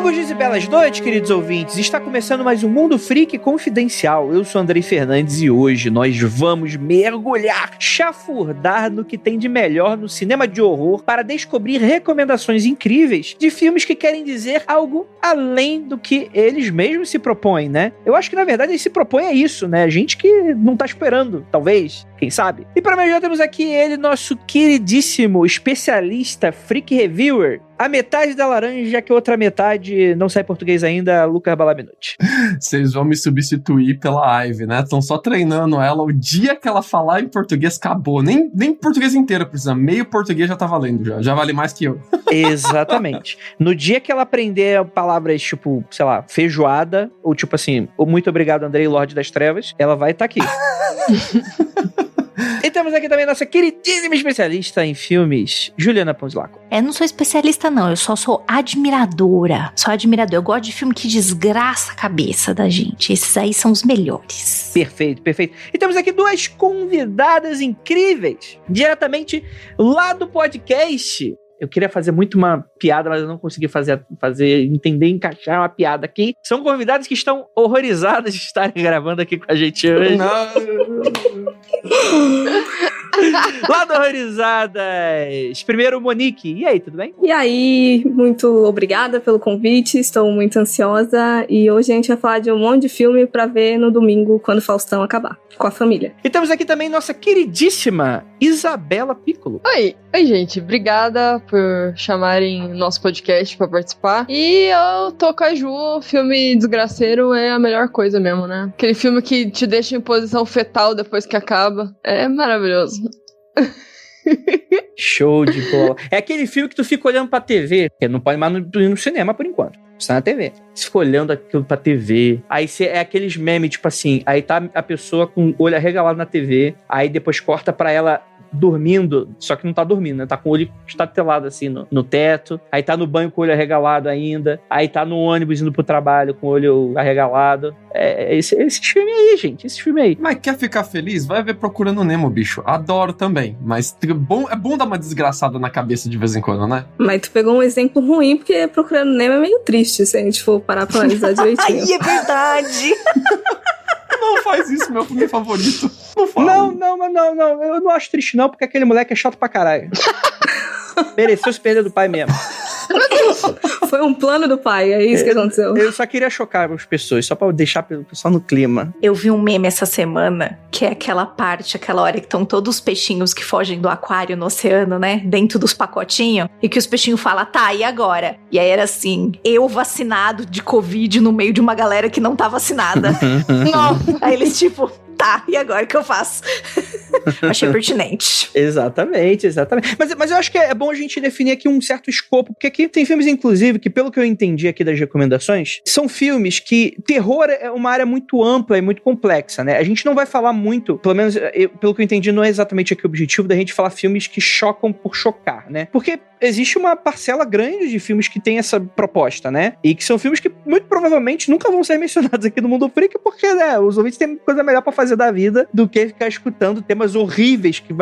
Longos dias e belas noites, queridos ouvintes. Está começando mais um Mundo Freak Confidencial. Eu sou Andrei Fernandes e hoje nós vamos mergulhar, chafurdar no que tem de melhor no cinema de horror para descobrir recomendações incríveis de filmes que querem dizer algo além do que eles mesmos se propõem, né? Eu acho que, na verdade, eles se propõem a isso, né? Gente que não tá esperando, talvez, quem sabe? E para me ajudar temos aqui ele, nosso queridíssimo especialista freak reviewer, a metade da laranja, que a outra metade não sai português ainda, Lucas Balaminuti. Vocês vão me substituir pela Ivy, né? Estão só treinando ela. O dia que ela falar em português, acabou. Nem português inteiro precisa. Meio português já tá valendo, já. Já vale mais que eu. Exatamente. No dia que ela aprender palavras tipo, sei lá, feijoada, ou tipo assim, muito obrigado, Andrei, Lorde das Trevas, ela vai estar aqui. E temos aqui também nossa queridíssima especialista em filmes, Juliana Ponzilacqua. Eu não sou especialista não, eu só sou admiradora. Sou admiradora, eu gosto de filme que desgraça a cabeça da gente. Esses aí são os melhores. Perfeito, perfeito. E temos aqui duas convidadas incríveis, diretamente lá do podcast. Eu queria fazer muito uma piada, mas eu não consegui entender, encaixar uma piada aqui. São convidados que estão horrorizados de estarem gravando aqui com a gente hoje. Lá do Horrorizadas. Primeiro, Monique. E aí, tudo bem? E aí, muito obrigada pelo convite. Estou muito ansiosa. E hoje a gente vai falar de um monte de filme pra ver no domingo, quando o Faustão acabar, com a família. E temos aqui também nossa queridíssima Isabela Piccolo. Oi, gente. Obrigada por chamarem o nosso podcast pra participar. E eu tô com a Ju. O filme desgraceiro é a melhor coisa mesmo, né? Aquele filme que te deixa em posição fetal depois que acaba. É maravilhoso. Show de bola. É aquele filme que tu fica olhando pra TV, que não pode mais ir no cinema por enquanto. Está na TV. Você fica olhando aquilo pra TV. Aí é aqueles memes, tipo assim, aí tá a pessoa com o olho arregalado na TV, aí depois corta pra ela dormindo, só que não tá dormindo, né? Tá com o olho estatelado assim no teto, aí tá no banho com o olho arregalado ainda, aí tá no ônibus indo pro trabalho com o olho arregalado. Esse filme aí, gente, esse filme aí. Mas quer ficar feliz? Vai ver Procurando Nemo, bicho. Adoro também, mas é bom dar uma desgraçada na cabeça de vez em quando, né? Mas tu pegou um exemplo ruim, porque Procurando Nemo é meio triste, se a gente for parar pra analisar direitinho. Ai, é verdade! Não faz isso, meu filme favorito. Não, eu não acho triste não, porque aquele moleque é chato pra caralho. Mereceu se perder do pai mesmo. Foi um plano do pai, é isso que aconteceu. Eu só queria chocar as pessoas, só pra deixar o pessoal no clima. Eu vi um meme essa semana, que é aquela hora que estão todos os peixinhos que fogem do aquário no oceano, né? Dentro dos pacotinhos. E que os peixinhos falam, tá, e agora? E aí era assim, eu vacinado de Covid no meio de uma galera que não tá vacinada. Nossa. Aí eles tipo, tá, e agora o que eu faço? Achei pertinente. Exatamente. Mas eu acho que é bom a gente definir aqui um certo escopo, porque aqui tem filmes, inclusive, que pelo que eu entendi aqui das recomendações, são filmes que terror é uma área muito ampla e muito complexa, né? A gente não vai falar muito, pelo menos pelo que eu entendi, não é exatamente aqui o objetivo da gente falar filmes que chocam por chocar, né? Porque existe uma parcela grande de filmes que tem essa proposta, né? E que são filmes que muito provavelmente nunca vão ser mencionados aqui no Mundo Freak, porque, né, os ouvintes têm coisa melhor pra fazer da vida do que ficar escutando temas horríveis que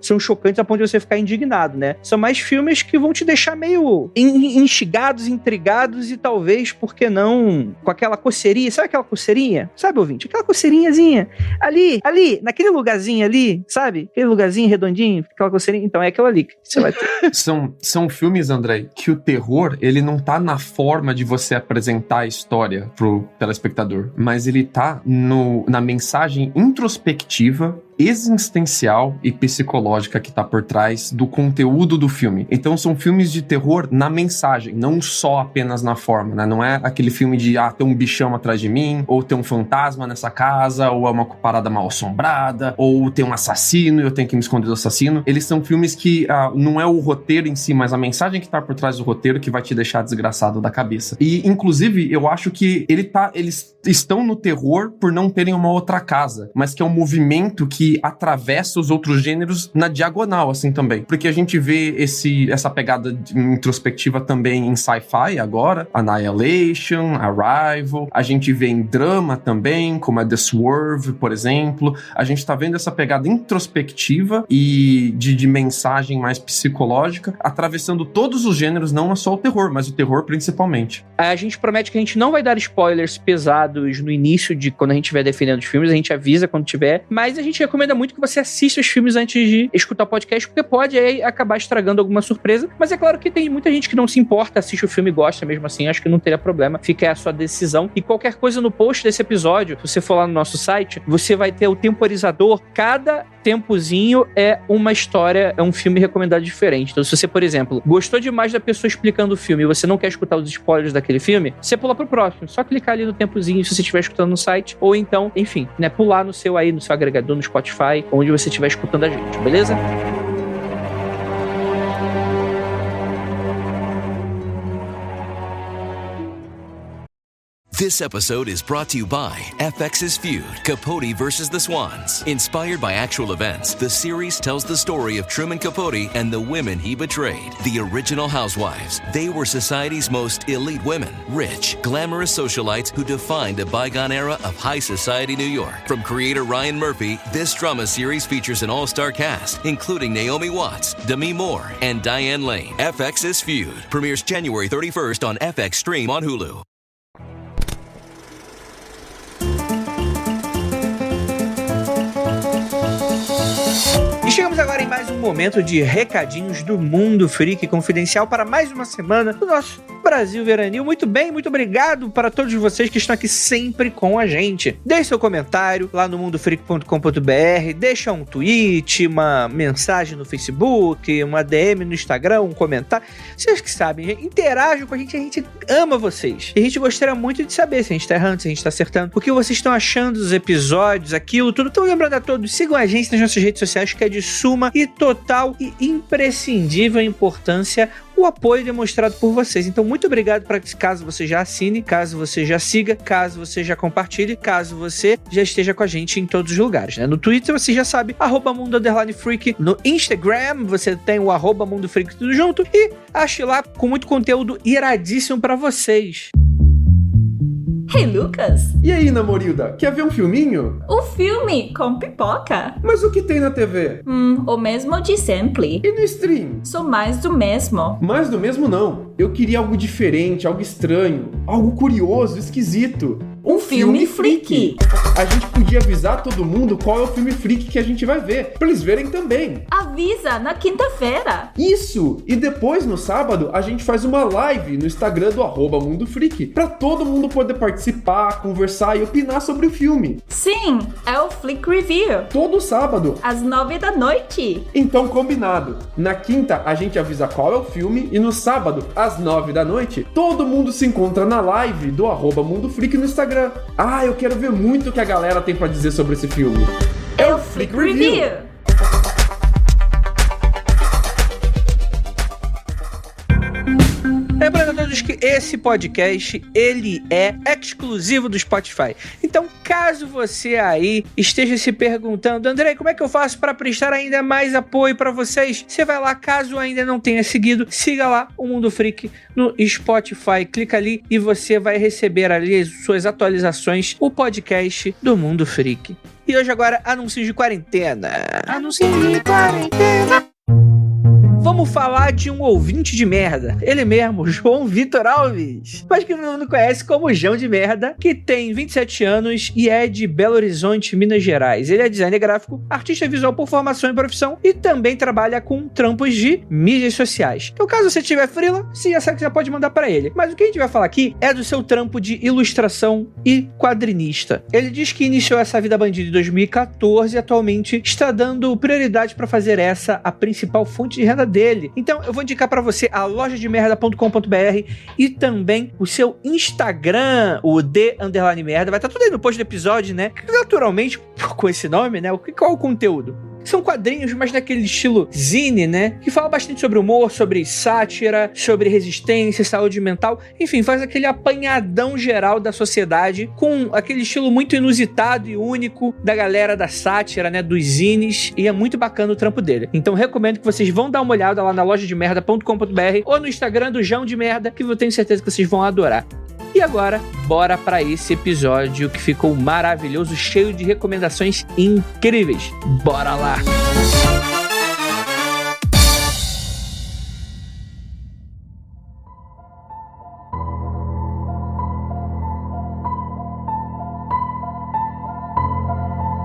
são chocantes a ponto de você ficar indignado, né? São mais filmes que vão te deixar meio instigados, intrigados e talvez, por que não, com aquela coceirinha, sabe aquela coceirinha? Sabe, ouvinte? Aquela coceirinhazinha ali, naquele lugarzinho ali, sabe? Aquele lugarzinho redondinho, aquela coceirinha. Então é aquilo ali que você vai ter. São filmes, André, que o terror, ele não tá na forma de você apresentar a história pro telespectador, mas ele tá na mensagem introspectiva, existencial e psicológica que tá por trás do conteúdo do filme. Então são filmes de terror na mensagem, não só apenas na forma, né? Não é aquele filme de, tem um bichão atrás de mim, ou tem um fantasma nessa casa, ou é uma parada mal assombrada, ou tem um assassino e eu tenho que me esconder do assassino. Eles são filmes que não é o roteiro em si, mas a mensagem que tá por trás do roteiro que vai te deixar desgraçado da cabeça. E, inclusive, eu acho que eles estão no terror por não terem uma outra casa, mas que é um movimento que que atravessa os outros gêneros na diagonal, assim, também. Porque a gente vê essa pegada introspectiva também em sci-fi agora, Annihilation, Arrival, a gente vê em drama também, como a The Swerve, por exemplo. A gente tá vendo essa pegada introspectiva e de mensagem mais psicológica, atravessando todos os gêneros, não só o terror, mas o terror principalmente. A gente promete que a gente não vai dar spoilers pesados no início de quando a gente estiver defendendo os filmes, a gente avisa quando tiver, mas a gente recomenda muito que você assista os filmes antes de escutar o podcast, porque pode aí acabar estragando alguma surpresa, mas é claro que tem muita gente que não se importa, assiste o filme e gosta mesmo assim, acho que não teria problema, fica aí a sua decisão. E qualquer coisa no post desse episódio, se você for lá no nosso site, você vai ter o temporizador, cada tempozinho é uma história, é um filme recomendado diferente. Então se você, por exemplo, gostou demais da pessoa explicando o filme e você não quer escutar os spoilers daquele filme, você pula pro próximo, só clicar ali no tempozinho se você estiver escutando no site, ou então, enfim, né, pular no seu agregador, no Spotify, onde você estiver escutando a gente, beleza? This episode is brought to you by FX's Feud, Capote versus the Swans. Inspired by actual events, the series tells the story of Truman Capote and the women he betrayed. The original housewives. They were society's most elite women. Rich, glamorous socialites who defined a bygone era of high society New York. From creator Ryan Murphy, this drama series features an all-star cast, including Naomi Watts, Demi Moore, and Diane Lane. FX's Feud premieres January 31st on FX Stream on Hulu. E chegamos agora em mais um momento de recadinhos do Mundo Freak Confidencial para mais uma semana do nosso Brasil Veranil. Muito bem, muito obrigado para todos vocês que estão aqui sempre com a gente. Deixe seu comentário lá no mundofreak.com.br, deixa um tweet, uma mensagem no Facebook, uma DM no Instagram, um comentário. Vocês que sabem, interajam com a gente ama vocês. E a gente gostaria muito de saber se a gente tá errando, se a gente tá acertando, o que vocês estão achando dos episódios, aquilo, tudo. Então lembrando a todos, sigam a gente nas nossas redes sociais, que é de suma e total e imprescindível importância o apoio demonstrado por vocês. Então, muito obrigado para caso você já assine, caso você já siga, caso você já compartilhe, caso você já esteja com a gente em todos os lugares, né? No Twitter, você já sabe, @mundo_freak. No Instagram, você tem o @mundofreak tudo junto. E ache lá com muito conteúdo iradíssimo para vocês. Hey, Lucas! E aí, namorilda, quer ver um filminho? O filme com pipoca? Mas o que tem na TV? O mesmo de sempre. E no stream? Sou mais do mesmo. Mais do mesmo não. Eu queria algo diferente, algo estranho, algo curioso, esquisito. Um filme freak. A gente podia avisar todo mundo qual é o filme freak que a gente vai ver, pra eles verem também. Avisa na quinta-feira. Isso! E depois, no sábado, a gente faz uma live no Instagram do @mundofreak, pra todo mundo poder participar, conversar e opinar sobre o filme. Sim, é o Flick Review. Todo sábado. Às 9 da noite. Então, combinado. Na quinta, a gente avisa qual é o filme e no sábado, às 9 da noite, todo mundo se encontra na live do @mundofreak no Instagram. Ah, eu quero ver muito o que a galera tem pra dizer sobre esse filme. É o Flick Review. Lembrando a todos que esse podcast, ele é exclusivo do Spotify. Então, caso você aí esteja se perguntando, André, como é que eu faço para prestar ainda mais apoio para vocês? Você vai lá, caso ainda não tenha seguido, siga lá o Mundo Freak no Spotify. Clica ali e você vai receber ali as suas atualizações, o podcast do Mundo Freak. E hoje agora, anúncios de quarentena. Anúncios de quarentena. Vamos falar de um ouvinte de merda. Ele mesmo, João Vitor Alves. Mas que todo mundo conhece como João de Merda, que tem 27 anos e é de Belo Horizonte, Minas Gerais. Ele é designer gráfico, artista visual por formação e profissão e também trabalha com trampos de mídias sociais. Então, caso você tiver freela, você já sabe que você pode mandar pra ele. Mas o que a gente vai falar aqui é do seu trampo de ilustração e quadrinista. Ele diz que iniciou essa vida bandida em 2014 e atualmente está dando prioridade para fazer essa a principal fonte de renda dele. Então eu vou indicar pra você a lojademerda.com.br e também o seu Instagram, o _merda. Vai estar tudo aí no post do episódio, né? Naturalmente, com esse nome, né? Qual é o conteúdo? São quadrinhos, mas naquele estilo zine, né? Que fala bastante sobre humor, sobre sátira, sobre resistência, saúde mental. Enfim, faz aquele apanhadão geral da sociedade com aquele estilo muito inusitado e único da galera da sátira, né? Dos zines. E é muito bacana o trampo dele. Então recomendo que vocês vão dar uma olhada lá na lojademerda.com.br ou no Instagram do João de Merda, que eu tenho certeza que vocês vão adorar. E agora, bora pra esse episódio que ficou maravilhoso, cheio de recomendações incríveis. Bora lá!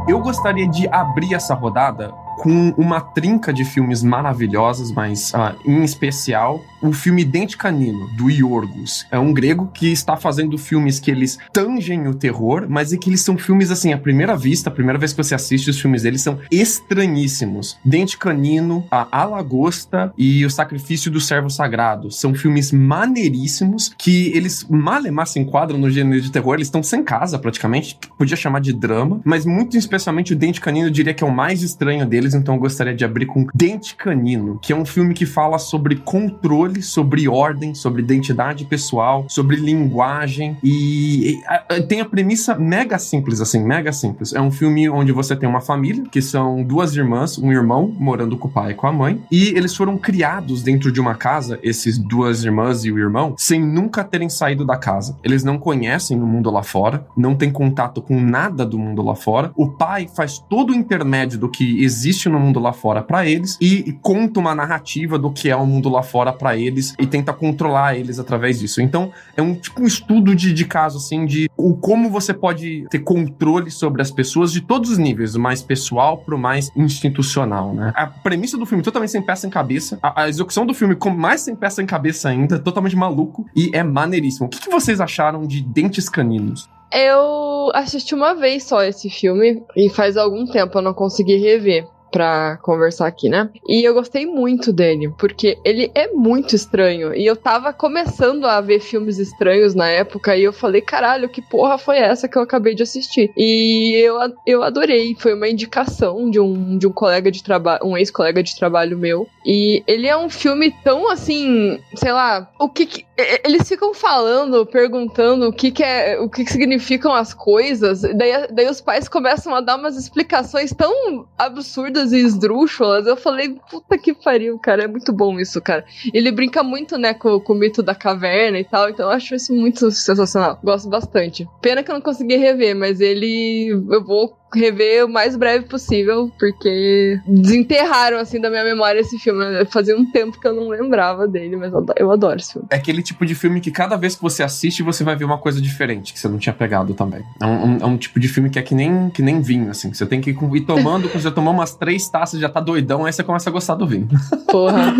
Eu gostaria de abrir essa rodada com uma trinca de filmes maravilhosos, mas em especial o filme Dente Canino, do Yorgos. É um grego que está fazendo filmes que eles tangem o terror, mas é que eles são filmes, assim, à primeira vista, a primeira vez que você assiste os filmes deles, são estranhíssimos. Dente Canino, A Lagosta e O Sacrifício do Servo Sagrado. São filmes maneiríssimos que eles malemar se enquadram no gênero de terror, eles estão sem casa praticamente, podia chamar de drama, mas muito especialmente o Dente Canino eu diria que é o mais estranho deles, então eu gostaria de abrir com Dente Canino, que é um filme que fala sobre controle, sobre ordem, sobre identidade pessoal, sobre linguagem e tem a premissa mega simples, assim, mega simples. É um filme onde você tem uma família, que são duas irmãs, um irmão, morando com o pai e com a mãe, e eles foram criados dentro de uma casa, esses duas irmãs e o irmão, sem nunca terem saído da casa. Eles não conhecem o mundo lá fora, não têm contato com nada do mundo lá fora. O pai faz todo o intermédio do que existe no mundo lá fora pra eles e conta uma narrativa do que é o mundo lá fora pra eles e tenta controlar eles através disso. Então, é um estudo de caso, assim, de como você pode ter controle sobre as pessoas de todos os níveis, do mais pessoal pro mais institucional, né? A premissa do filme totalmente sem peça em cabeça, a execução do filme com mais sem peça em cabeça ainda, totalmente maluco e é maneiríssimo. O que vocês acharam de Dentes Caninos? Eu assisti uma vez só esse filme e faz algum tempo eu não consegui rever pra conversar aqui, né? E eu gostei muito dele, porque ele é muito estranho. E eu tava começando a ver filmes estranhos na época e eu falei, caralho, que porra foi essa que eu acabei de assistir? E eu adorei. Foi uma indicação de um colega de trabalho, um ex-colega de trabalho meu. E ele é um filme tão assim, sei lá, eles ficam falando, perguntando o que significam as coisas. Daí os pais começam a dar umas explicações tão absurdas e esdrúxulas. Eu falei, puta que pariu, cara, é muito bom isso, cara. Ele brinca muito, né, com o mito da caverna e tal, então eu acho isso muito sensacional. Gosto bastante. Pena que eu não consegui rever, mas eu vou rever o mais breve possível, porque desenterraram, assim, da minha memória esse filme. Fazia um tempo que eu não lembrava dele, mas eu adoro esse filme. É aquele tipo de filme que cada vez que você assiste, você vai ver uma coisa diferente, que você não tinha pegado também. É um tipo de filme que é que nem vinho, assim. Você tem que ir tomando, quando você tomar umas 3 taças, já tá doidão, aí você começa a gostar do vinho. Porra.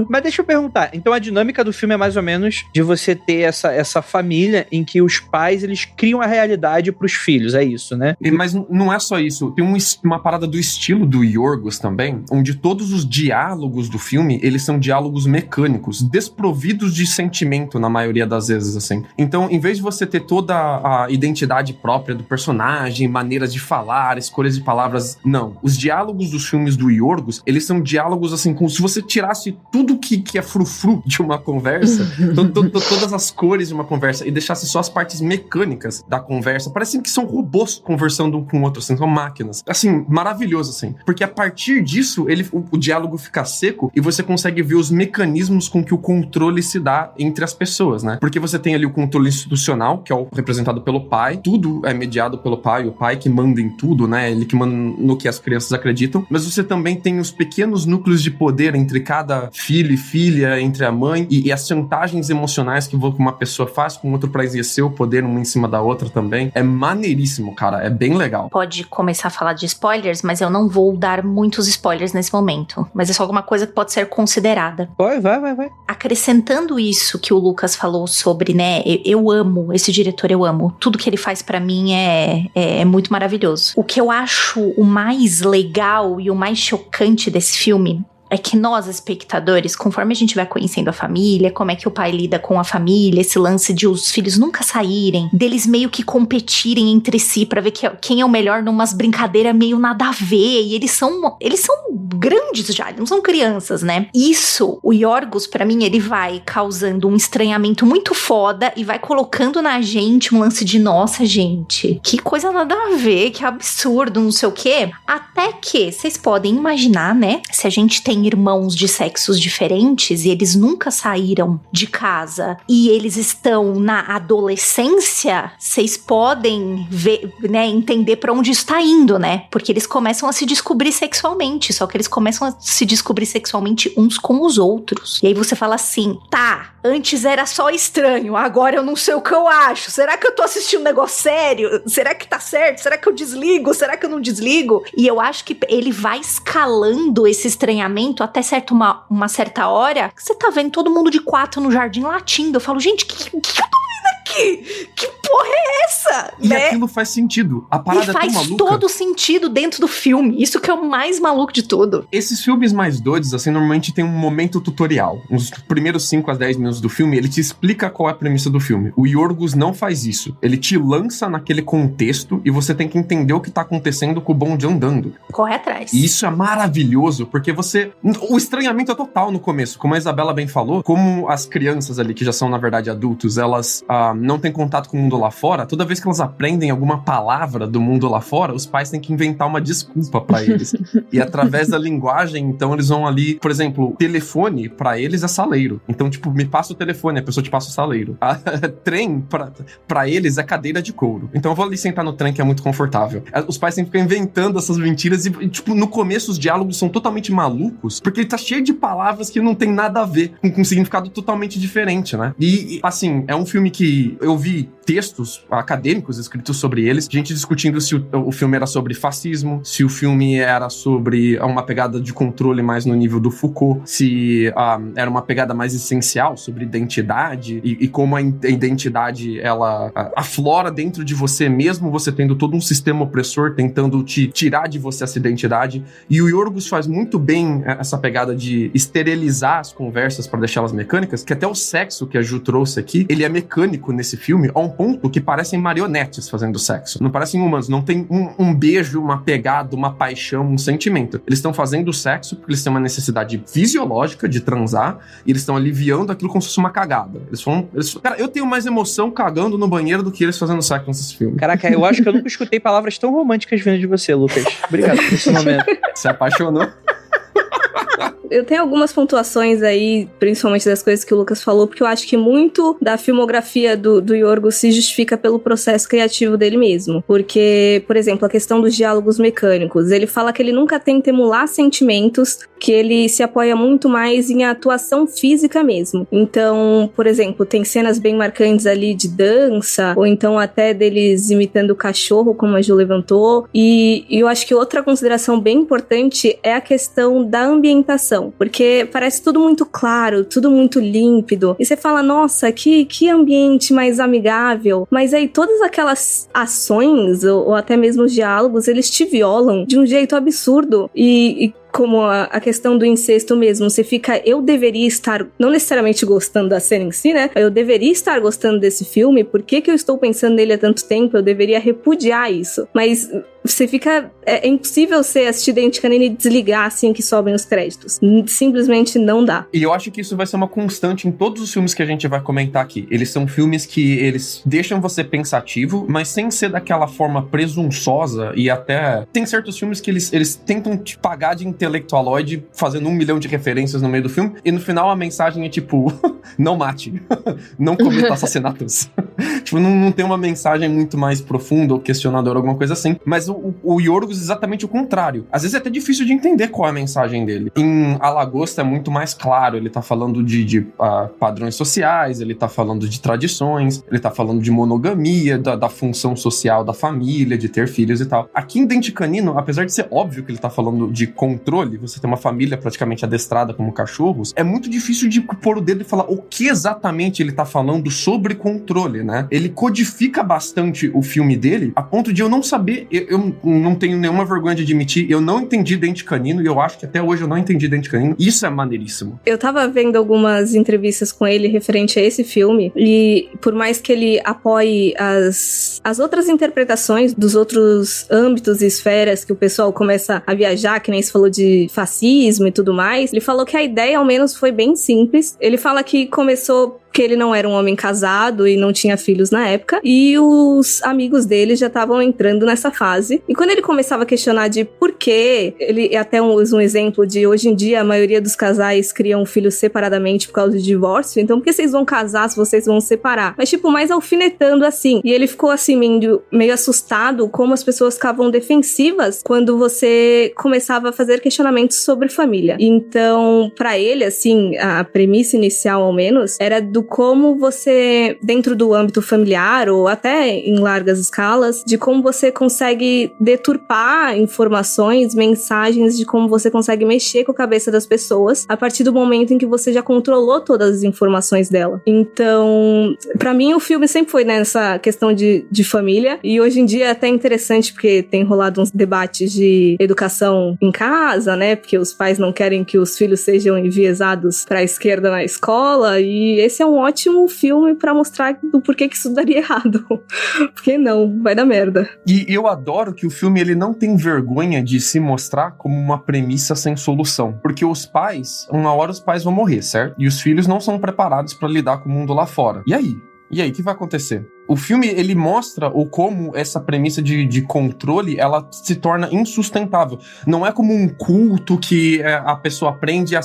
Mas deixa eu perguntar, então a dinâmica do filme é mais ou menos de você ter essa família em que os pais, eles criam a realidade pros filhos, é isso, né? Mas não é só isso, tem uma parada do estilo do Yorgos também, onde todos os diálogos do filme, eles são diálogos mecânicos, desprovidos de sentimento na maioria das vezes, assim. Então, em vez de você ter toda a identidade própria do personagem, maneiras de falar, escolhas de palavras, não. Os diálogos dos filmes do Yorgos, eles são diálogos, assim, como se você tirasse tudo que é frufru de uma conversa, todas as cores de uma conversa, e deixasse só as partes mecânicas da conversa, parecem que são robôs conversando um com o outro, assim, são máquinas. Assim, maravilhoso, assim. Porque a partir disso, o diálogo fica seco e você consegue ver os mecanismos com que o controle se dá entre as pessoas, né? Porque você tem ali o controle institucional, que é o representado pelo pai. Tudo é mediado pelo pai, o pai que manda em tudo, né? Ele que manda no que as crianças acreditam. Mas você também tem os pequenos núcleos de poder entre cada filho e filha, entre a mãe, e as chantagens emocionais que uma pessoa faz com o outro pra exercer o poder uma em cima da outra também. É maneiríssimo, cara. É bem legal. Pode começar a falar de spoilers, mas eu não vou dar muitos spoilers nesse momento. Mas é só alguma coisa que pode ser considerada. Vai. Acrescentando isso que o Lucas falou sobre, né, eu amo esse diretor, eu amo. Tudo que ele faz pra mim é muito maravilhoso. O que eu acho o mais legal e o mais chocante desse filme é que nós, espectadores, conforme a gente vai conhecendo a família, como é que o pai lida com a família, esse lance de os filhos nunca saírem, deles meio que competirem entre si pra ver quem é o melhor numas brincadeiras meio nada a ver, e eles são grandes já, eles não são crianças, né? Isso, o Yorgos, pra mim, ele vai causando um estranhamento muito foda e vai colocando na gente um lance de, nossa, gente, que coisa nada a ver, que absurdo, não sei o quê. Até que, vocês podem imaginar, né? Se a gente tem irmãos de sexos diferentes e eles nunca saíram de casa e eles estão na adolescência, vocês podem ver, né, entender pra onde isso tá indo, né? Porque eles começam a se descobrir sexualmente, só que eles começam a se descobrir sexualmente uns com os outros. E aí você fala assim, tá, antes era só estranho, agora eu não sei o que eu acho. Será que eu tô assistindo um negócio sério? Será que tá certo? Será que eu desligo? Será que eu não desligo? E eu acho que ele vai escalando esse estranhamento até uma certa hora, que você tá vendo todo mundo de 4 no jardim latindo. Eu falo, gente, que eu tô vendo aqui? Que porra é essa? E aquilo faz sentido. A parada é tão maluca. E faz todo sentido dentro do filme. Isso que é o mais maluco de tudo. Esses filmes mais doidos, assim, normalmente tem um momento tutorial. Nos primeiros 5 a 10 minutos do filme, ele te explica qual é a premissa do filme. O Yorgos não faz isso. Ele te lança naquele contexto e você tem que entender o que tá acontecendo com o bonde andando. Corre atrás. E isso é maravilhoso, porque o estranhamento é total no começo. Como a Isabela bem falou, como as crianças ali, que já são, na verdade, adultos, elas não têm contato com o mundo lá fora, toda vez que elas aprendem alguma palavra do mundo lá fora, os pais têm que inventar uma desculpa pra eles. E através da linguagem, então, eles vão ali, por exemplo, telefone, pra eles é saleiro. Então, tipo, me passa o telefone, a pessoa te passa o saleiro. Trem, pra eles, é cadeira de couro. Então, eu vou ali sentar no trem, que é muito confortável. Os pais têm que ficar inventando essas mentiras e, tipo, no começo os diálogos são totalmente malucos, porque ele tá cheio de palavras que não tem nada a ver, com um significado totalmente diferente, né? E, assim, é um filme que eu vi textos acadêmicos escritos sobre eles, gente discutindo se o filme era sobre fascismo, se o filme era sobre uma pegada de controle mais no nível do Foucault, se era uma pegada mais essencial sobre identidade e como a identidade, ela aflora dentro de você mesmo, você tendo todo um sistema opressor tentando te tirar de você essa identidade. E o Yorgos faz muito bem essa pegada de esterilizar as conversas para deixá-las mecânicas, que até o sexo que a Ju trouxe aqui, ele é mecânico nesse filme, a um ponto que parecem marionetes fazendo sexo. Não parecem humanos, não tem um beijo, uma pegada, uma paixão, um sentimento. Eles estão fazendo sexo porque eles têm uma necessidade fisiológica de transar e eles estão aliviando aquilo como se fosse uma cagada. Cara, eu tenho mais emoção cagando no banheiro do que eles fazendo sexo nesse filme. Caraca, eu acho que eu nunca escutei palavras tão românticas vindo de você, Lucas. Obrigado por esse momento. Se apaixonou? Eu tenho algumas pontuações aí, principalmente das coisas que o Lucas falou, porque eu acho que muito da filmografia do Yorgos se justifica pelo processo criativo dele mesmo. Porque, por exemplo, a questão dos diálogos mecânicos, ele fala que ele nunca tenta emular sentimentos, que ele se apoia muito mais em atuação física mesmo. Então, por exemplo, tem cenas bem marcantes ali de dança, ou então até deles imitando o cachorro, como a Ju levantou. E eu acho que outra consideração bem importante é a questão da ambientação, porque parece tudo muito claro, tudo muito límpido, e você fala, nossa, que ambiente mais amigável, mas aí todas aquelas ações, ou até mesmo os diálogos, eles te violam de um jeito absurdo, e como a questão do incesto mesmo, você fica, eu deveria estar, não necessariamente gostando da cena em si, né? Eu deveria estar gostando desse filme, por que eu estou pensando nele há tanto tempo? Eu deveria repudiar isso. Mas você fica, é impossível você assistir Dente Canino e desligar assim que sobem os créditos. Simplesmente não dá. E eu acho que isso vai ser uma constante em todos os filmes que a gente vai comentar aqui. Eles são filmes que eles deixam você pensativo, mas sem ser daquela forma presunçosa e até... Tem certos filmes que eles tentam te pagar de intelectualoide fazendo 1 milhão de referências no meio do filme, e no final a mensagem é tipo, não mate, não cometa assassinatos. Tipo, não tem uma mensagem muito mais profunda ou questionadora, alguma coisa assim. Mas o Yorgos é exatamente o contrário. Às vezes é até difícil de entender qual é a mensagem dele. Em A Lagosta é muito mais claro, ele tá falando de padrões sociais, ele tá falando de tradições, ele tá falando de monogamia, da função social da família, de ter filhos e tal. Aqui em Dente Canino, apesar de ser óbvio que ele tá falando de controle, você tem uma família praticamente adestrada como cachorros, é muito difícil de pôr o dedo e falar o que exatamente ele tá falando sobre controle, né? né? Ele codifica bastante o filme dele, a ponto de eu não saber, eu não tenho nenhuma vergonha de admitir, eu não entendi Dente Canino, e eu acho que até hoje eu não entendi Dente Canino. Isso é maneiríssimo. Eu tava vendo algumas entrevistas com ele referente a esse filme, e por mais que ele apoie as outras interpretações dos outros âmbitos e esferas que o pessoal começa a viajar, que nem se falou de fascismo e tudo mais, ele falou que a ideia ao menos foi bem simples. Ele fala que começou que ele não era um homem casado e não tinha filhos na época, e os amigos dele já estavam entrando nessa fase. E quando ele começava a questionar de por quê, ele até usa um exemplo de hoje em dia a maioria dos casais criam filhos separadamente por causa de divórcio, então por que vocês vão casar se vocês vão separar? Mas tipo, mais alfinetando assim. E ele ficou assim meio assustado como as pessoas ficavam defensivas quando você começava a fazer questionamentos sobre família. Então, pra ele, assim, a premissa inicial ao menos, era do como você, dentro do âmbito familiar ou até em largas escalas, de como você consegue deturpar informações, mensagens, de como você consegue mexer com a cabeça das pessoas a partir do momento em que você já controlou todas as informações dela. Então, pra mim o filme sempre foi nessa questão de família, e hoje em dia é até interessante porque tem rolado uns debates de educação em casa, né, porque os pais não querem que os filhos sejam enviesados pra esquerda na escola, e esse é um ótimo filme pra mostrar do porquê que isso daria errado. Porque não, vai dar merda. E eu adoro que o filme ele não tem vergonha de se mostrar como uma premissa sem solução. Porque os pais, uma hora os pais vão morrer, certo? E os filhos não são preparados pra lidar com o mundo lá fora. E aí? O que vai acontecer? O filme, ele mostra o como essa premissa de controle, ela se torna insustentável. Não é como um culto que a pessoa aprende a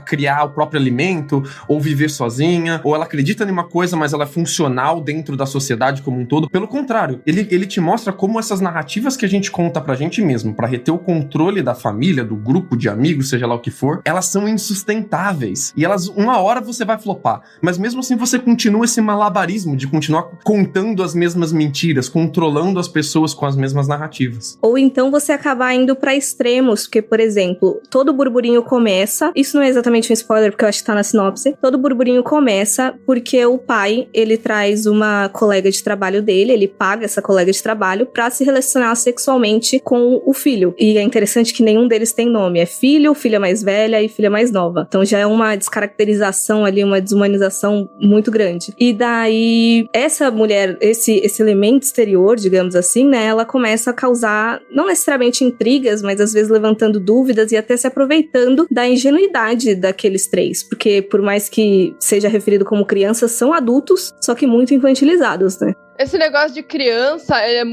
criar o próprio alimento, ou viver sozinha, ou ela acredita em uma coisa, mas ela é funcional dentro da sociedade como um todo. Pelo contrário, ele te mostra como essas narrativas que a gente conta pra gente mesmo, pra reter o controle da família, do grupo de amigos, seja lá o que for, elas são insustentáveis. E elas, uma hora você vai flopar. Mas mesmo assim você continua esse malabarismo de continuar contando as mesmas mentiras, controlando as pessoas com as mesmas narrativas. Ou então você acabar indo pra extremos, porque, por exemplo, todo burburinho começa, isso não é exatamente um spoiler, porque eu acho que tá na sinopse, todo burburinho começa porque o pai, ele traz uma colega de trabalho dele, ele paga essa colega de trabalho pra se relacionar sexualmente com o filho. E é interessante que nenhum deles tem nome, é filho, filha mais velha e filha mais nova. Então já é uma descaracterização ali, uma desumanização muito grande. E daí, essa mulher, esse elemento exterior, digamos assim, né, ela começa a causar, não necessariamente intrigas, mas às vezes levantando dúvidas e até se aproveitando da ingenuidade daqueles três, porque por mais que seja referido como crianças, são adultos, só que muito infantilizados, né? Esse negócio de criança, ele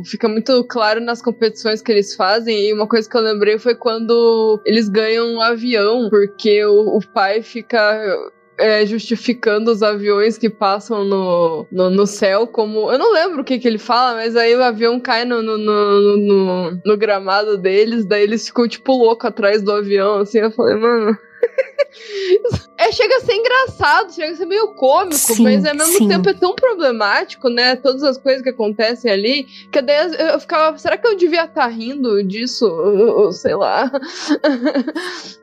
fica muito claro nas competições que eles fazem, e uma coisa que eu lembrei foi quando eles ganham um avião, porque o pai fica justificando os aviões que passam no céu como... Eu não lembro o que ele fala, mas aí o avião cai no gramado deles, daí eles ficam tipo louco atrás do avião, assim. Eu falei, mano... chega a ser engraçado, chega a ser meio cômico, sim, mas ao mesmo tempo é tão problemático, né? Todas as coisas que acontecem ali, que daí eu ficava, será que eu devia estar rindo disso? Sei lá.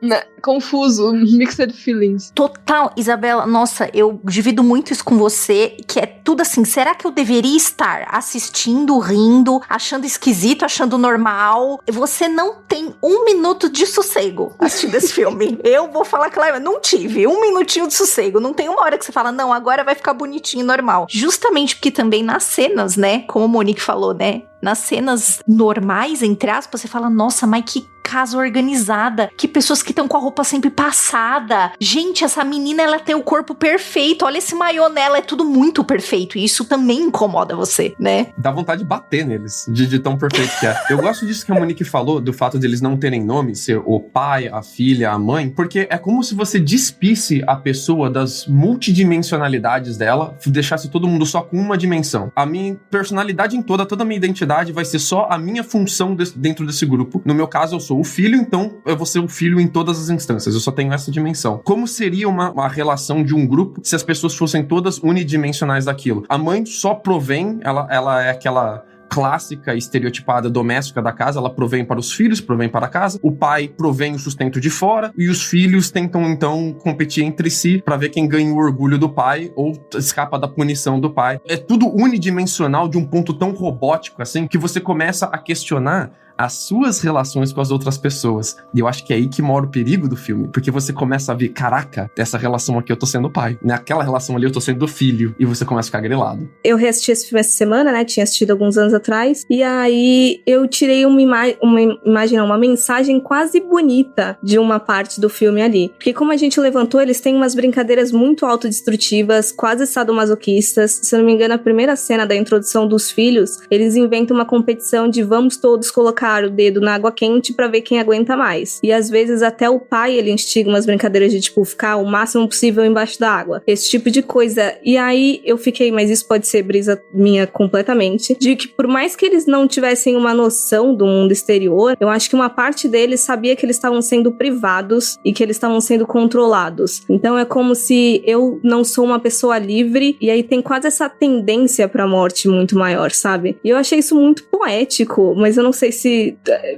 Né? Confuso, mixed feelings. Total, Isabela, nossa, eu divido muito isso com você, que é tudo assim, será que eu deveria estar assistindo, rindo, achando esquisito, achando normal? Você não tem um minuto de sossego assistindo esse filme. Eu vou falar claramente, não tive um minutinho de sossego, não tem uma hora que você fala, não, agora vai ficar bonitinho, normal. Justamente porque também nas cenas, né, como a Monique falou, né, nas cenas normais, entre aspas, você fala, nossa, mas que casa organizada, que pessoas que estão com a roupa sempre passada. Gente, essa menina, ela tem o corpo perfeito, olha esse maiô nela, é tudo muito perfeito, e isso também incomoda você, né? Dá vontade de bater neles, de tão perfeito que é. Eu gosto disso que a Monique falou, do fato de eles não terem nome, ser o pai, a filha, a mãe, porque é como se você despisse a pessoa das multidimensionalidades dela, deixasse todo mundo só com uma dimensão. A minha personalidade em toda a minha identidade vai ser só a minha função dentro desse grupo. No meu caso, eu sou o filho, então eu vou ser o filho em todas as instâncias, eu só tenho essa dimensão. Como seria uma relação de um grupo se as pessoas fossem todas unidimensionais daquilo? A mãe só provém, ela é aquela clássica, estereotipada, doméstica da casa. Ela provém para os filhos, provém para a casa. O pai provém o sustento de fora e os filhos tentam, então, competir entre si para ver quem ganha o orgulho do pai ou escapa da punição do pai. É tudo unidimensional de um ponto tão robótico, assim, que você começa a questionar as suas relações com as outras pessoas. E eu acho que é aí que mora o perigo do filme, porque você começa a ver, caraca, essa relação aqui eu tô sendo pai, naquela relação ali eu tô sendo filho, e você começa a ficar grilado. Eu reassisti esse filme essa semana, né, tinha assistido alguns anos atrás, e aí eu tirei uma mensagem quase bonita de uma parte do filme ali. Porque como a gente levantou, eles têm umas brincadeiras muito autodestrutivas, quase sadomasoquistas. Se eu não me engano, a primeira cena da introdução dos filhos, eles inventam uma competição de vamos todos colocar o dedo na água quente pra ver quem aguenta mais. E às vezes até o pai, ele instiga umas brincadeiras de tipo, ficar o máximo possível embaixo da água. Esse tipo de coisa. E aí eu fiquei, mas isso pode ser brisa minha completamente, de que por mais que eles não tivessem uma noção do mundo exterior, eu acho que uma parte deles sabia que eles estavam sendo privados e que eles estavam sendo controlados. Então é como se eu não sou uma pessoa livre, e aí tem quase essa tendência pra morte muito maior, sabe? E eu achei isso muito poético, mas eu não sei se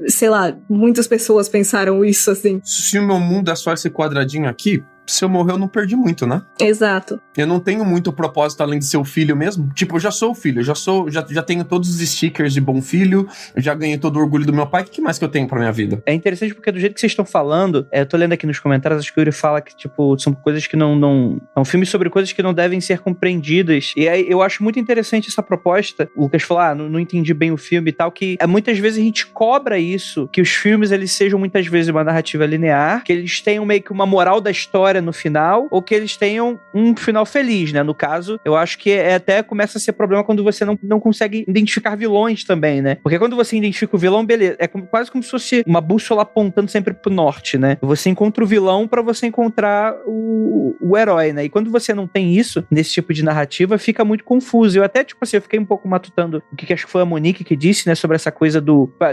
sei lá, muitas pessoas pensaram isso, assim. Se o meu mundo é só esse quadradinho aqui, se eu morrer eu não perdi muito, né? Exato. Eu não tenho muito propósito além de ser o filho mesmo. Tipo, eu já sou o filho, já tenho todos os stickers de bom filho, eu já ganhei todo o orgulho do meu pai. O que mais que eu tenho pra minha vida? É interessante porque do jeito que vocês estão falando, eu tô lendo aqui nos comentários, acho que o Yuri fala que, tipo, são coisas que não... É um filme sobre coisas que não devem ser compreendidas. E aí eu acho muito interessante essa proposta. O Lucas falou, não entendi bem o filme e tal, que muitas vezes a gente cobra isso, que os filmes, eles sejam muitas vezes uma narrativa linear, que eles tenham meio que uma moral da história no final, ou que eles tenham um final feliz, né? No caso, eu acho que até começa a ser problema quando você não consegue identificar vilões também, né? Porque quando você identifica o vilão, beleza, é quase como se fosse uma bússola apontando sempre pro norte, né? Você encontra o vilão pra você encontrar o herói, né? E quando você não tem isso, nesse tipo de narrativa, fica muito confuso. Eu até, tipo assim, eu fiquei um pouco matutando o que acho que foi a Monique que disse, né? Sobre essa coisa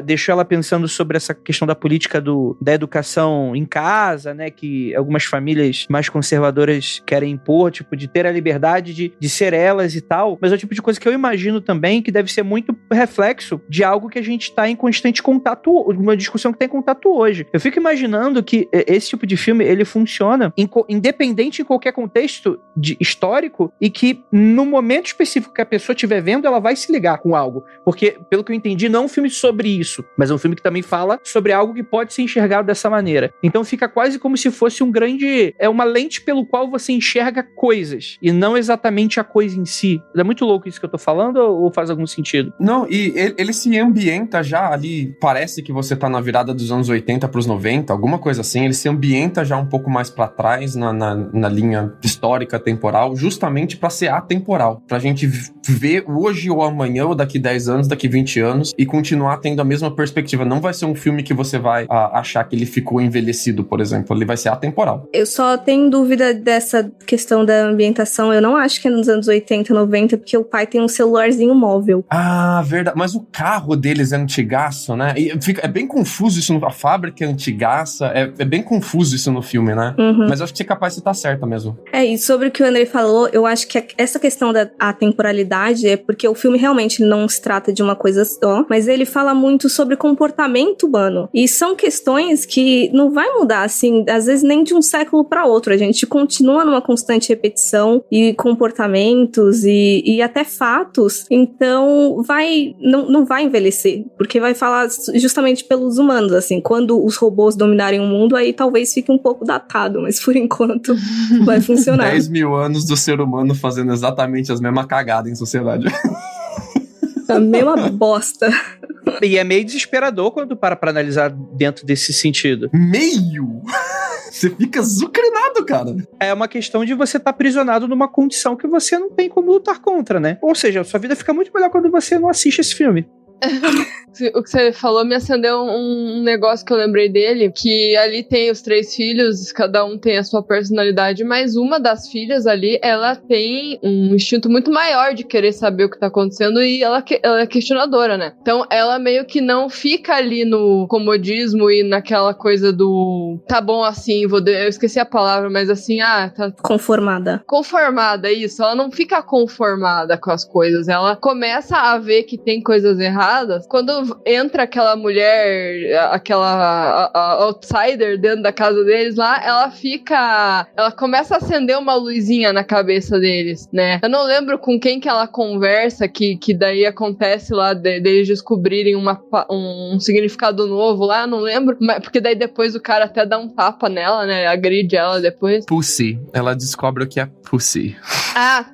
deixou ela pensando sobre essa questão da política da educação em casa, né? Que algumas famílias mais conservadoras querem impor, tipo, de ter a liberdade de ser elas e tal, mas é o tipo de coisa que eu imagino também que deve ser muito reflexo de algo que a gente tá em constante contato, uma discussão que tá em contato hoje. Eu fico imaginando que esse tipo de filme, ele funciona independente em qualquer contexto histórico, e que no momento específico que a pessoa estiver vendo, ela vai se ligar com algo, porque, pelo que eu entendi, não é um filme sobre isso, mas é um filme que também fala sobre algo que pode ser enxergado dessa maneira. Então fica quase como se fosse uma lente pelo qual você enxerga coisas, e não exatamente a coisa em si. É muito louco isso que eu tô falando, ou faz algum sentido? Não, e ele se ambienta já ali, parece que você tá na virada dos anos 80 pros 90, alguma coisa assim, ele se ambienta já um pouco mais pra trás, na linha histórica, temporal, justamente pra ser atemporal, pra gente ver hoje ou amanhã, ou daqui 10 anos, daqui 20 anos, e continuar tendo a mesma perspectiva. Não vai ser um filme que você vai achar que ele ficou envelhecido, por exemplo, ele vai ser atemporal. Eu só tenho dúvida dessa questão da ambientação. Eu não acho que é nos anos 80, 90, porque o pai tem um celularzinho móvel. Ah, verdade. Mas o carro deles é antigaço, né? E é bem confuso isso. A fábrica é antigaça. É bem confuso isso no filme, né? Uhum. Mas eu acho que você é capaz de estar certa mesmo. E sobre o que o Andrei falou, eu acho que essa questão da atemporalidade é porque o filme realmente não se trata de uma coisa só, mas ele fala muito sobre comportamento humano. E são questões que não vai mudar, assim, às vezes nem de um século para outro. A gente continua numa constante repetição e comportamentos e até fatos. Então, não vai envelhecer, porque vai falar justamente pelos humanos, assim. Quando os robôs dominarem o mundo, aí talvez fique um pouco datado, mas por enquanto vai funcionar. 10 mil anos do ser humano fazendo exatamente as mesmas cagadas em sociedade. A mesma bosta. E é meio desesperador quando para analisar dentro desse sentido. Meio? Você fica zucrinado, cara. É uma questão de você estar aprisionado numa condição que você não tem como lutar contra, né? Ou seja, a sua vida fica muito melhor quando você não assiste esse filme. O que você falou me acendeu um negócio que eu lembrei dele, que ali tem os 3 filhos, cada um tem a sua personalidade, mas uma das filhas ali, ela tem um instinto muito maior de querer saber o que tá acontecendo e ela é questionadora, né? Então ela meio que não fica ali no comodismo e naquela coisa do tá bom assim, eu esqueci a palavra, mas assim, tá... Conformada, isso. Ela não fica conformada com as coisas, ela começa a ver que tem coisas erradas. Quando entra aquela mulher, aquela outsider dentro da casa deles lá, ela começa a acender uma luzinha na cabeça deles, né? Eu não lembro com quem que ela conversa, que daí acontece lá deles descobrirem um significado novo lá, eu não lembro, porque daí depois o cara até dá um tapa nela, né? Agride ela depois. Pussy. Ela descobre o que é pussy.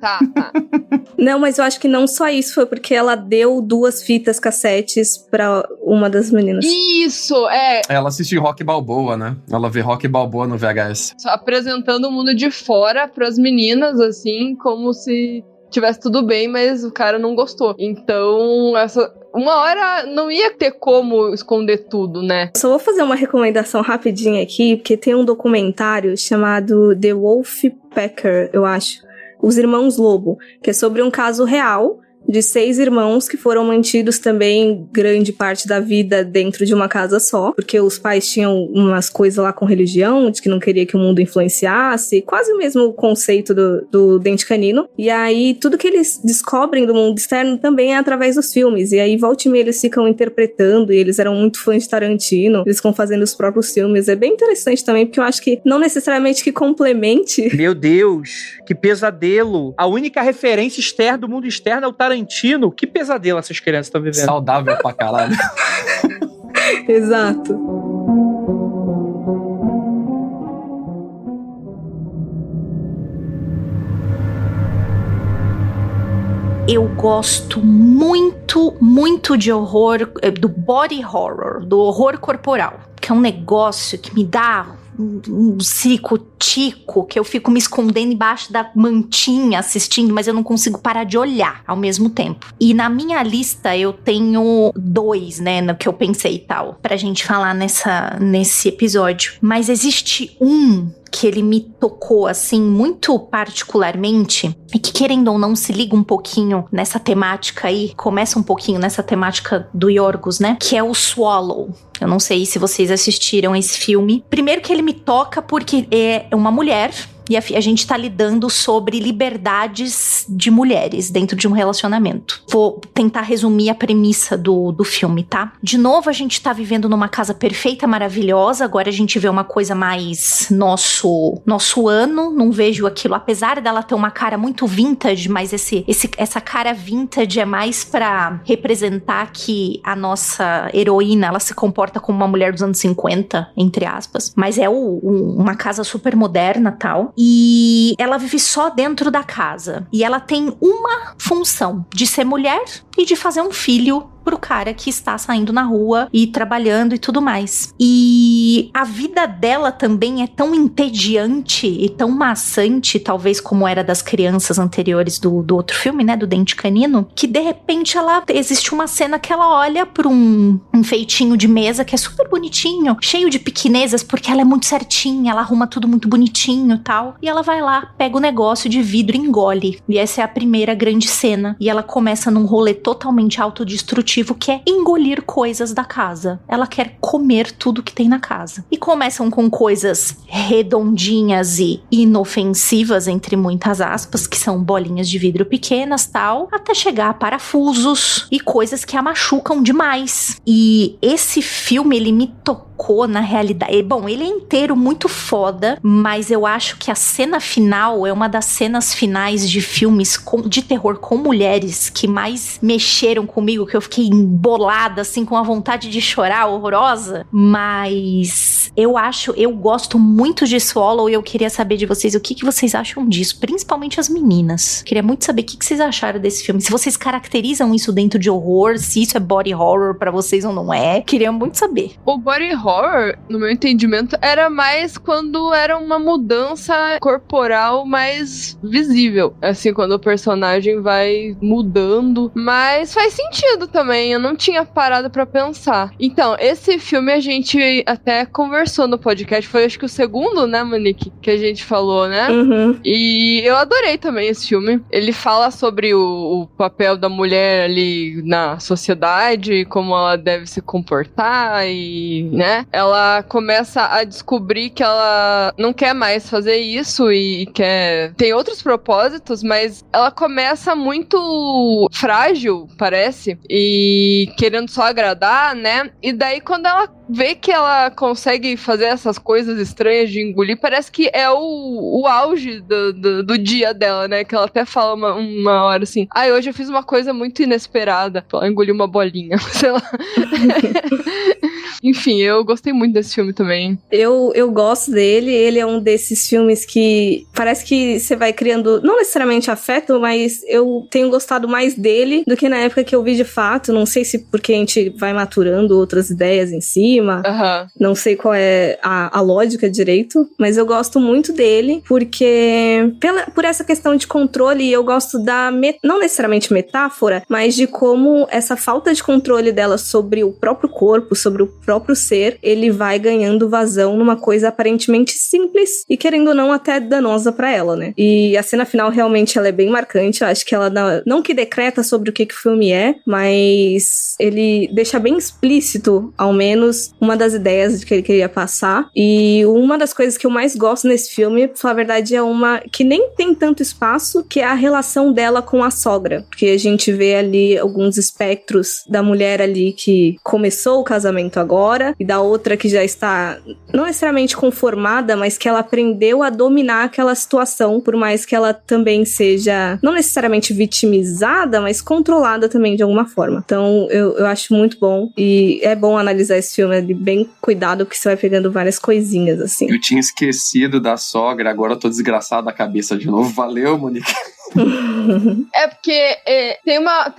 Tá. Não, mas eu acho que não só isso, foi porque ela deu 2 fitas cassetes pra uma das meninas. Isso, Ela assiste Rock Balboa, né? Ela vê Rock Balboa no VHS. Só apresentando o mundo de fora pras meninas, assim, como se tivesse tudo bem, mas o cara não gostou. Então, uma hora não ia ter como esconder tudo, né? Só vou fazer uma recomendação rapidinha aqui, porque tem um documentário chamado The Wolfpacker, eu acho. Os Irmãos Lobo, que é sobre um caso real de 6 irmãos que foram mantidos também grande parte da vida dentro de uma casa só, porque os pais tinham umas coisas lá com religião, de que não queria que o mundo influenciasse, quase o mesmo conceito do Dente Canino. E aí, tudo que eles descobrem do mundo externo também é através dos filmes. E aí, volta e meia, eles ficam interpretando, e eles eram muito fãs de Tarantino, eles ficam fazendo os próprios filmes. É bem interessante também, porque eu acho que não necessariamente que complemente... Meu Deus, que pesadelo! A única referência externa do mundo externo é o Tarantino. Que pesadelo essas crianças estão vivendo. Saudável pra caralho. Exato. Eu gosto muito, muito de horror, do body horror, do horror corporal, que é um negócio que me dá um circo-tico, que eu fico me escondendo embaixo da mantinha assistindo, mas eu não consigo parar de olhar ao mesmo tempo. E na minha lista eu tenho 2, né, no que eu pensei e tal, pra gente falar nesse episódio. Mas existe um que ele me tocou, assim, muito particularmente, e que, querendo ou não, se liga um pouquinho nessa temática aí, começa um pouquinho nessa temática do Yorgos, né? Que é o Swallow. Eu não sei se vocês assistiram esse filme. Primeiro que ele me toca porque é uma mulher... E a gente tá lidando sobre liberdades de mulheres dentro de um relacionamento. Vou tentar resumir a premissa do filme, tá? De novo, a gente tá vivendo numa casa perfeita, maravilhosa. Agora a gente vê uma coisa mais nosso ano. Não vejo aquilo, apesar dela ter uma cara muito vintage, mas essa cara vintage é mais pra representar que a nossa heroína, ela se comporta como uma mulher dos anos 50, entre aspas. Mas é uma casa super moderna, tal. E ela vive só dentro da casa. E ela tem uma função, de ser mulher e de fazer um filho pro cara que está saindo na rua e trabalhando e tudo mais. E a vida dela também é tão entediante e tão maçante, talvez como era das crianças anteriores do outro filme, né, do Dente Canino, que de repente existe uma cena que ela olha pra um enfeitinho de mesa que é super bonitinho, cheio de pequenezas, porque ela é muito certinha, ela arruma tudo muito bonitinho e tal, e ela vai lá, pega o negócio de vidro e engole. E essa é a primeira grande cena. E ela começa num rolê totalmente autodestrutivo, que é engolir coisas da casa. Ela quer comer tudo que tem na casa. E começam com coisas redondinhas e inofensivas, entre muitas aspas, que são bolinhas de vidro pequenas, tal, até chegar a parafusos e coisas que a machucam demais. E esse filme, ele me tocou na realidade. Bom, ele é inteiro muito foda, mas eu acho que a cena final é uma das cenas finais de filmes de terror com mulheres que mais mexeram comigo, que eu fiquei embolada, assim, com a vontade de chorar, horrorosa. Mas eu gosto muito de Swallow e eu queria saber de vocês o que vocês acham disso, principalmente as meninas. Queria muito saber o que vocês acharam desse filme, se vocês caracterizam isso dentro de horror, se isso é body horror pra vocês ou não é. Queria muito saber. O body horror, no meu entendimento, era mais quando era uma mudança corporal mais visível. Assim, quando o personagem vai mudando. Mas faz sentido também, eu não tinha parado pra pensar. Então, esse filme a gente até conversou no podcast, foi acho que o segundo, né, Monique? Que a gente falou, né? Uhum. E eu adorei também esse filme. Ele fala sobre o papel da mulher ali na sociedade, como ela deve se comportar e, né? Ela começa a descobrir que ela não quer mais fazer isso e quer... Tem outros propósitos, mas ela começa muito frágil, parece, e querendo só agradar, né? E daí quando ela vê que ela consegue fazer essas coisas estranhas de engolir, parece que é o auge do dia dela, né? Que ela até fala uma hora assim, hoje eu fiz uma coisa muito inesperada. Ela engoliu uma bolinha, sei lá. Enfim, eu gostei muito desse filme também. Eu gosto dele, ele é um desses filmes que parece que você vai criando, não necessariamente afeto, mas eu tenho gostado mais dele do que na época que eu vi de fato. Não sei se porque a gente vai maturando outras ideias em cima, não sei qual é a lógica direito, mas eu gosto muito dele porque por essa questão de controle, eu gosto não necessariamente metáfora, mas de como essa falta de controle dela sobre o próprio corpo, sobre o próprio ser, ele vai ganhando vazão numa coisa aparentemente simples e, querendo ou não, até danosa pra ela, né? E a cena final realmente ela é bem marcante. Eu acho que ela não que decreta sobre o que o filme é, mas ele deixa bem explícito, ao menos, uma das ideias que ele queria passar. E uma das coisas que eu mais gosto nesse filme, pra falar a verdade, é uma que nem tem tanto espaço, que é a relação dela com a sogra. Porque a gente vê ali alguns espectros da mulher ali que começou o casamento agora, e da outra que já está não necessariamente conformada, mas que ela aprendeu a dominar aquela situação, por mais que ela também seja não necessariamente vitimizada, mas controlada também de alguma forma. Então eu acho muito bom, e é bom analisar esse filme de bem cuidado, porque você vai pegando várias coisinhas assim. Eu tinha esquecido da sogra, agora eu tô desgraçado da cabeça de novo. Valeu, Monique. É porque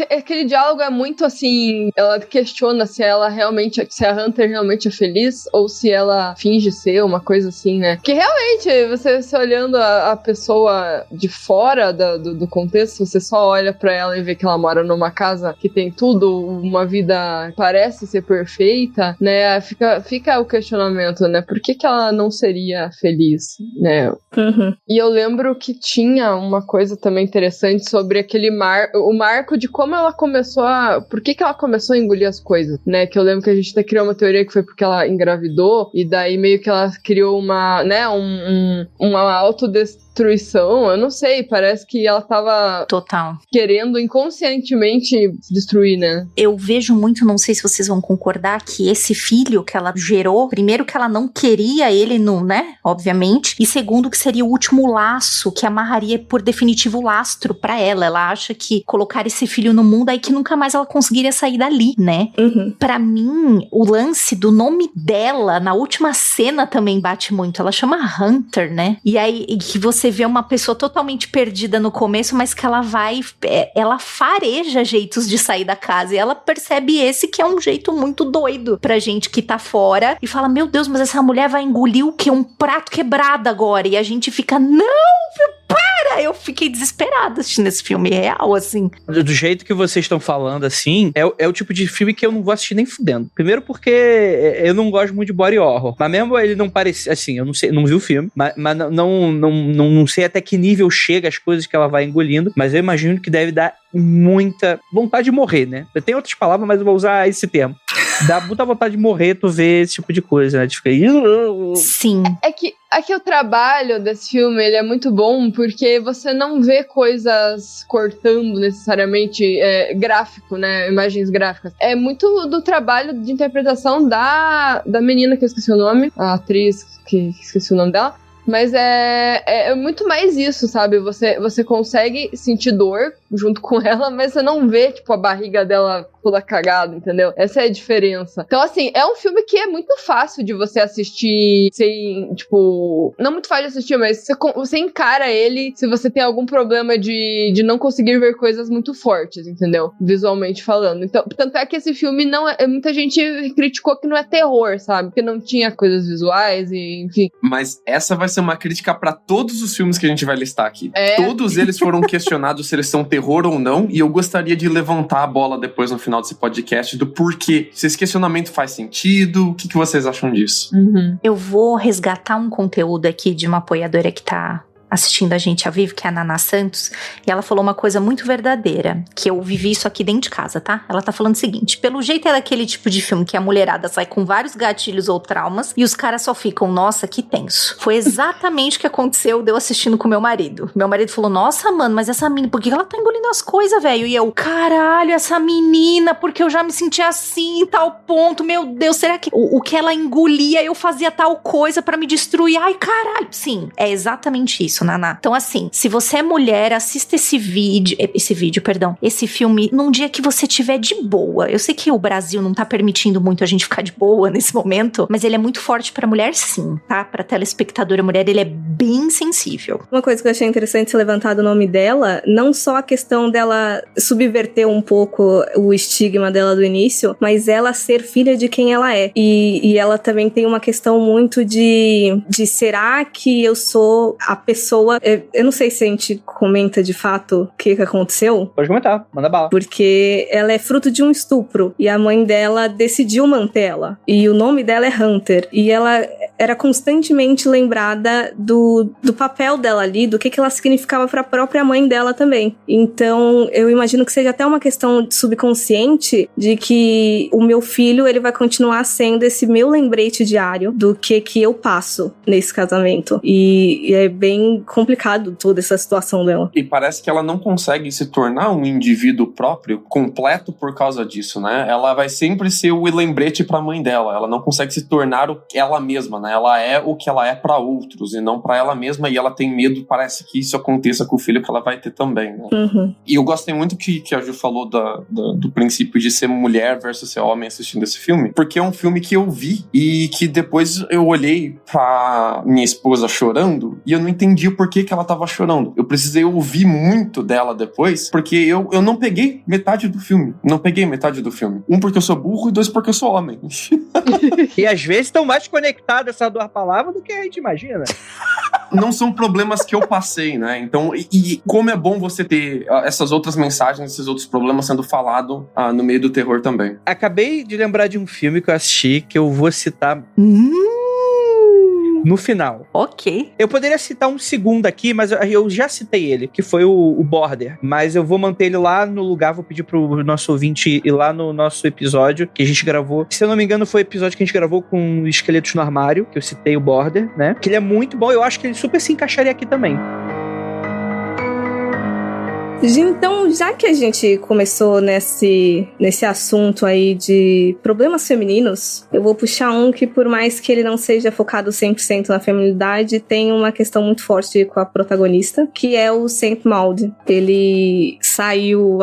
aquele diálogo é muito assim, ela questiona se a Hunter realmente é feliz ou se ela finge ser, uma coisa assim, né? Que realmente, você olhando a pessoa de fora do contexto, você só olha pra ela e vê que ela mora numa casa que tem tudo, uma vida parece ser perfeita, né? Fica o questionamento, né? Por que ela não seria feliz, né? Uhum. E eu lembro que tinha uma coisa também interessante sobre aquele o marco de como ela começou por que ela começou a engolir as coisas, né? Que eu lembro que a gente até criou uma teoria que foi porque ela engravidou, e daí meio que ela criou uma autodestruição, eu não sei, parece que ela tava total querendo inconscientemente se destruir, né? Eu vejo muito, não sei se vocês vão concordar, que esse filho que ela gerou, primeiro que ela não queria ele, né? Obviamente, e segundo que seria o último laço que amarraria por definitivo lastro pra ela. Ela acha que colocar esse filho no mundo aí que nunca mais ela conseguiria sair dali, né? Uhum. Pra mim, o lance do nome dela na última cena também bate muito. Ela chama Hunter, né? E aí que você vê uma pessoa totalmente perdida no começo, mas que ela fareja jeitos de sair da casa, e ela percebe esse que é um jeito muito doido pra gente que tá fora, e fala, meu Deus, mas essa mulher vai engolir o quê? Um prato quebrado agora, e a gente fica, não, para! Eu fiquei desesperada assistindo esse filme real, assim. Do jeito que vocês estão falando, assim, é o tipo de filme que eu não vou assistir nem fudendo. Primeiro porque eu não gosto muito de body horror. Mas mesmo ele não parece, assim, eu não sei, não vi o filme, mas não sei até que nível chega as coisas que ela vai engolindo, mas eu imagino que deve dar muita vontade de morrer, né? Eu tenho outras palavras, mas eu vou usar esse termo. Dá muita vontade de morrer tu ver esse tipo de coisa, né? De ficar... Sim. É que o trabalho desse filme, ele é muito bom porque você não vê coisas cortando necessariamente gráfico, né? Imagens gráficas. É muito do trabalho de interpretação da menina, que eu esqueci o nome, a atriz que esqueci o nome dela. Mas é muito mais isso, sabe? Você consegue sentir dor junto com ela, mas você não vê, tipo, a barriga dela toda cagada, entendeu? Essa é a diferença. Então, assim, é um filme que é muito fácil de você assistir sem, tipo... Não muito fácil de assistir, mas você encara ele se você tem algum problema de não conseguir ver coisas muito fortes, entendeu? Visualmente falando. Então, tanto é que esse filme não é... Muita gente criticou que não é terror, sabe? Que não tinha coisas visuais e, enfim. Mas essa vai ser uma crítica pra todos os filmes que a gente vai listar aqui. Todos eles foram questionados se eles são terror ou não, e eu gostaria de levantar a bola depois no final desse podcast do porquê. Se esse questionamento faz sentido, o que vocês acham disso? Eu vou resgatar um conteúdo aqui de uma apoiadora que tá assistindo a gente ao vivo, que é a Naná Santos, e ela falou uma coisa muito verdadeira, que eu vivi isso aqui dentro de casa, tá? Ela tá falando o seguinte: pelo jeito é daquele tipo de filme que a mulherada sai com vários gatilhos ou traumas e os caras só ficam, nossa, que tenso. Foi exatamente o que aconteceu de eu assistindo com meu marido. Meu marido falou, nossa, mano, mas essa menina, por que ela tá engolindo as coisas, velho? E eu, caralho, essa menina, porque eu já me senti assim em tal ponto, meu Deus, será que o que ela engolia eu fazia tal coisa pra me destruir? Ai, caralho. Sim, é exatamente isso, Naná. Então, assim, se você é mulher, assista esse filme num dia que você tiver de boa. Eu sei que o Brasil não tá permitindo muito a gente ficar de boa nesse momento, mas ele é muito forte pra mulher, sim, tá? Pra telespectadora mulher, ele é bem sensível. Uma coisa que eu achei interessante ser levantado o nome dela, não só a questão dela subverter um pouco o estigma dela do início, mas ela ser filha de quem ela é. E ela também tem uma questão muito de será que eu sou a pessoa... Eu não sei se a gente comenta de fato o que aconteceu. Pode comentar, manda bala. Porque ela é fruto de um estupro e a mãe dela decidiu manter ela. E o nome dela é Hunter. E ela era constantemente lembrada do papel dela ali, do que ela significava para a própria mãe dela também. Então, eu imagino que seja até uma questão subconsciente de que o meu filho, ele vai continuar sendo esse meu lembrete diário do que eu passo nesse casamento. E é bem complicado toda essa situação dela. E parece que ela não consegue se tornar um indivíduo próprio, completo por causa disso, né? Ela vai sempre ser o lembrete pra mãe dela. Ela não consegue se tornar ela mesma, né? Ela é o que ela é pra outros e não pra ela mesma, e ela tem medo, parece que isso aconteça com o filho que ela vai ter também, né? E eu gostei muito que a Ju falou do princípio de ser mulher versus ser homem assistindo esse filme, porque é um filme que eu vi e que depois eu olhei pra minha esposa chorando e eu não entendi o porquê que ela tava chorando. Eu precisei ouvir muito dela depois, porque eu não peguei metade do filme. Não peguei metade do filme. 1, porque eu sou burro, e 2, porque eu sou homem. E às vezes estão mais conectadas essas duas palavras do que a gente imagina. Não são problemas que eu passei, né? Então, e como é bom você ter essas outras mensagens, esses outros problemas sendo falados no meio do terror também. Acabei de lembrar de um filme que eu assisti, que eu vou citar no final. Ok. Eu poderia citar um segundo aqui, mas eu já citei ele, que foi o Border. Mas eu vou manter ele lá no lugar, vou pedir pro nosso ouvinte ir lá no nosso episódio que a gente gravou. Se eu não me engano, foi o episódio que a gente gravou com Esqueletos no Armário, que eu citei o Border, né? Que ele é muito bom, eu acho que ele super se encaixaria aqui também. Então, já que a gente começou nesse assunto aí de problemas femininos, eu vou puxar um que, por mais que ele não seja focado 100% na feminilidade, tem uma questão muito forte com a protagonista, que é o Saint Maud. Ele saiu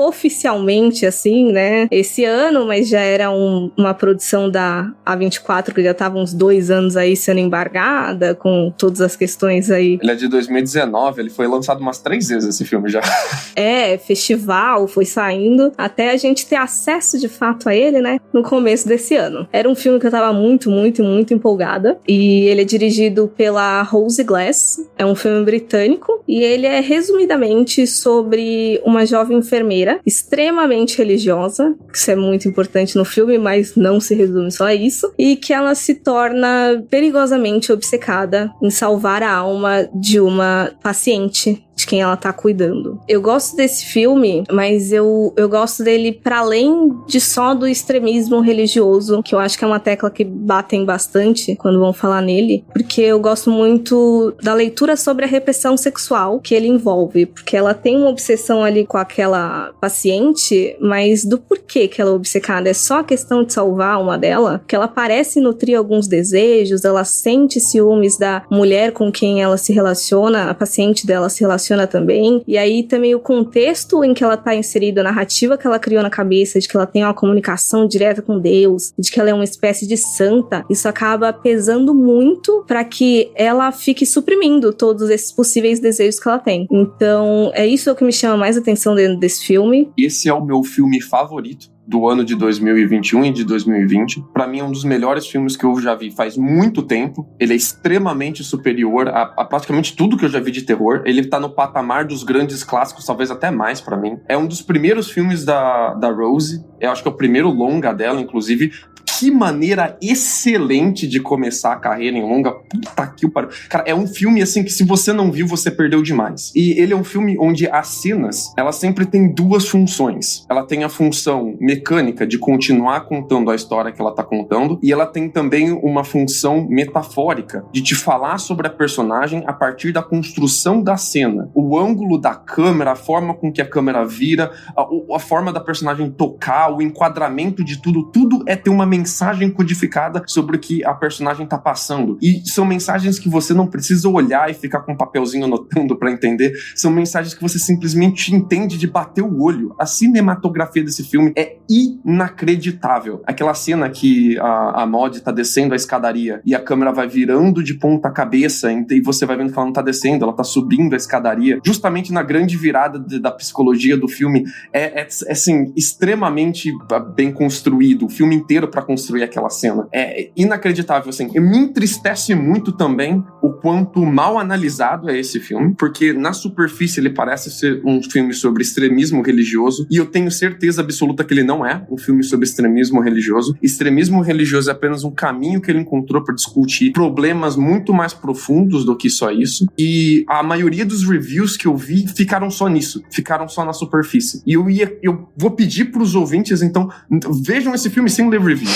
oficialmente, assim, né, esse ano, mas já era uma produção da A24, que já estava uns 2 anos aí sendo embargada, com todas as questões aí. Ele é de 2019, ele foi lançado umas 3 vezes esse filme já. Festival, foi saindo, até a gente ter acesso de fato a ele, né, no começo desse ano. Era um filme que eu tava muito, muito, muito empolgada, e ele é dirigido pela Rose Glass, é um filme britânico, e ele é resumidamente sobre uma jovem enfermeira extremamente religiosa, isso é muito importante no filme, mas não se resume só a isso, e que ela se torna perigosamente obcecada em salvar a alma de uma paciente de quem ela tá cuidando. Eu gosto desse filme, mas eu gosto dele para além de só do extremismo religioso, que eu acho que é uma tecla que batem bastante quando vão falar nele, porque eu gosto muito da leitura sobre a repressão sexual que ele envolve, porque ela tem uma obsessão ali com aquela paciente, mas do porquê que ela é obcecada é só a questão de salvar a alma dela, que ela parece nutrir alguns desejos, ela sente ciúmes da mulher com quem ela se relaciona, a paciente dela se relaciona funciona também. E aí também o contexto em que ela tá inserida, a narrativa que ela criou na cabeça, de que ela tem uma comunicação direta com Deus, de que ela é uma espécie de santa, isso acaba pesando muito pra que ela fique suprimindo todos esses possíveis desejos que ela tem. Então, é isso que me chama mais atenção dentro desse filme. Esse é o meu filme favorito do ano de 2021 e de 2020. Pra mim é um dos melhores filmes que eu já vi faz muito tempo. Ele é extremamente superior a praticamente tudo que eu já vi de terror. Ele tá no patamar dos grandes clássicos, talvez até mais pra mim. É um dos primeiros filmes da Rose. Eu acho que é o primeiro longa dela, inclusive. Que maneira excelente de começar a carreira em longa. Puta que pariu. Cara, é um filme assim que se você não viu, você perdeu demais. E ele é um filme onde as cenas, ela sempre tem duas funções. Ela tem a função mecânica de continuar contando a história que ela tá contando, e ela tem também uma função metafórica de te falar sobre a personagem a partir da construção da cena. O ângulo da câmera, a forma com que a câmera vira, a forma da personagem tocar, o enquadramento de tudo é ter uma mensagem codificada sobre o que a personagem tá passando. E são mensagens que você não precisa olhar e ficar com um papelzinho anotando pra entender. São mensagens que você simplesmente entende de bater o olho. A cinematografia desse filme é inacreditável. Aquela cena que a Maud tá descendo a escadaria e a câmera vai virando de ponta cabeça e você vai vendo que ela não tá descendo, ela tá subindo a escadaria. Justamente na grande virada da psicologia do filme, assim, extremamente bem construído. O filme inteiro pra construir aquela cena. É inacreditável, assim. E me entristece muito também o quanto mal analisado é esse filme, porque na superfície ele parece ser um filme sobre extremismo religioso, e eu tenho certeza absoluta que ele não é um filme sobre extremismo religioso. Extremismo religioso é apenas um caminho que ele encontrou para discutir problemas muito mais profundos do que só isso, e a maioria dos reviews que eu vi ficaram só nisso, ficaram só na superfície. E eu vou pedir pros ouvintes, então, vejam esse filme sem ler review.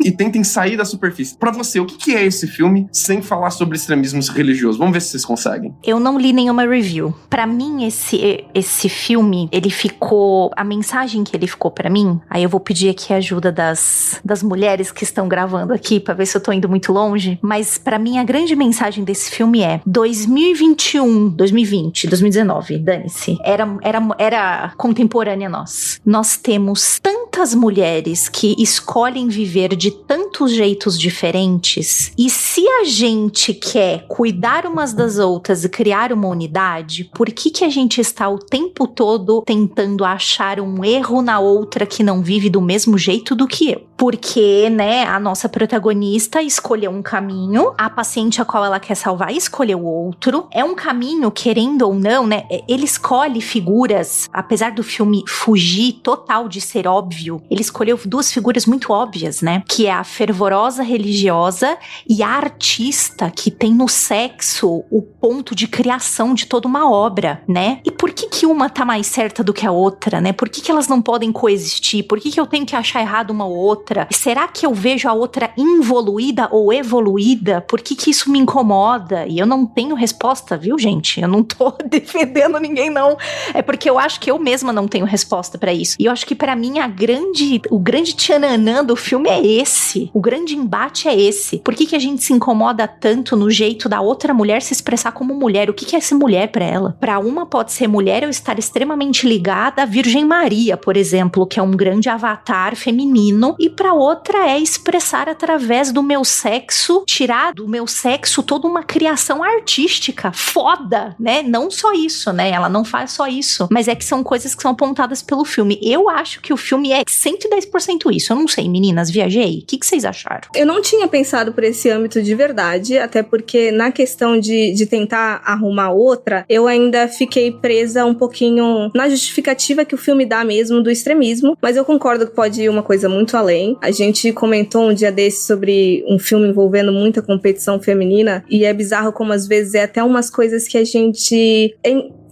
E tentem sair da superfície. Pra você, o que é esse filme sem falar sobre extremismos religiosos? Vamos ver se vocês conseguem. Eu não li nenhuma review. Pra mim, esse filme, ele ficou... A mensagem que ele ficou pra mim... Aí eu vou pedir aqui a ajuda das mulheres que estão gravando aqui, pra ver se eu tô indo muito longe. Mas pra mim, a grande mensagem desse filme é 2021, 2020, 2019, dane-se. Era contemporânea a nós. Nós temos tantas mulheres que escolhem viver de tantos jeitos diferentes, e se a gente quer cuidar umas das outras e criar uma unidade, por que a gente está o tempo todo tentando achar um erro na outra que não vive do mesmo jeito do que eu? Porque, né, a nossa protagonista escolheu um caminho, a paciente a qual ela quer salvar escolheu outro. É um caminho, querendo ou não, né, ele escolhe figuras, apesar do filme fugir total de ser óbvio, ele escolheu duas figuras muito óbvias, né, que é a fervorosa religiosa e a artista que tem no sexo o ponto de criação de toda uma obra, né? E por que uma tá mais certa do que a outra, né? Por que elas não podem coexistir? Por que eu tenho que achar errado uma ou outra? Será que eu vejo a outra involuída ou evoluída? Por que isso me incomoda? E eu não tenho resposta, viu, gente? Eu não tô defendendo ninguém, não. É porque eu acho que eu mesma não tenho resposta pra isso. E eu acho que pra mim o grande tchananã do filme é esse. O grande embate é esse. Por que a gente se incomoda tanto no jeito da outra mulher se expressar como mulher? O que é ser mulher pra ela? Pra uma pode ser mulher ou estar extremamente ligada à Virgem Maria, por exemplo, que é um grande avatar feminino, e pra outra é expressar através do meu sexo, tirar do meu sexo toda uma criação artística foda, né? Não só isso, né? Ela não faz só isso, mas é que são coisas que são apontadas pelo filme. Eu acho que o filme é 110% isso. Eu não sei, meninas, viajei. O que vocês acharam? Eu não tinha pensado por esse âmbito de verdade, até porque na questão de tentar arrumar outra, eu ainda fiquei presa um pouquinho na justificativa que o filme dá mesmo do extremismo, mas eu concordo que pode ir uma coisa muito além. A gente comentou um dia desse sobre um filme envolvendo muita competição feminina, e é bizarro como às vezes é até umas coisas que a gente...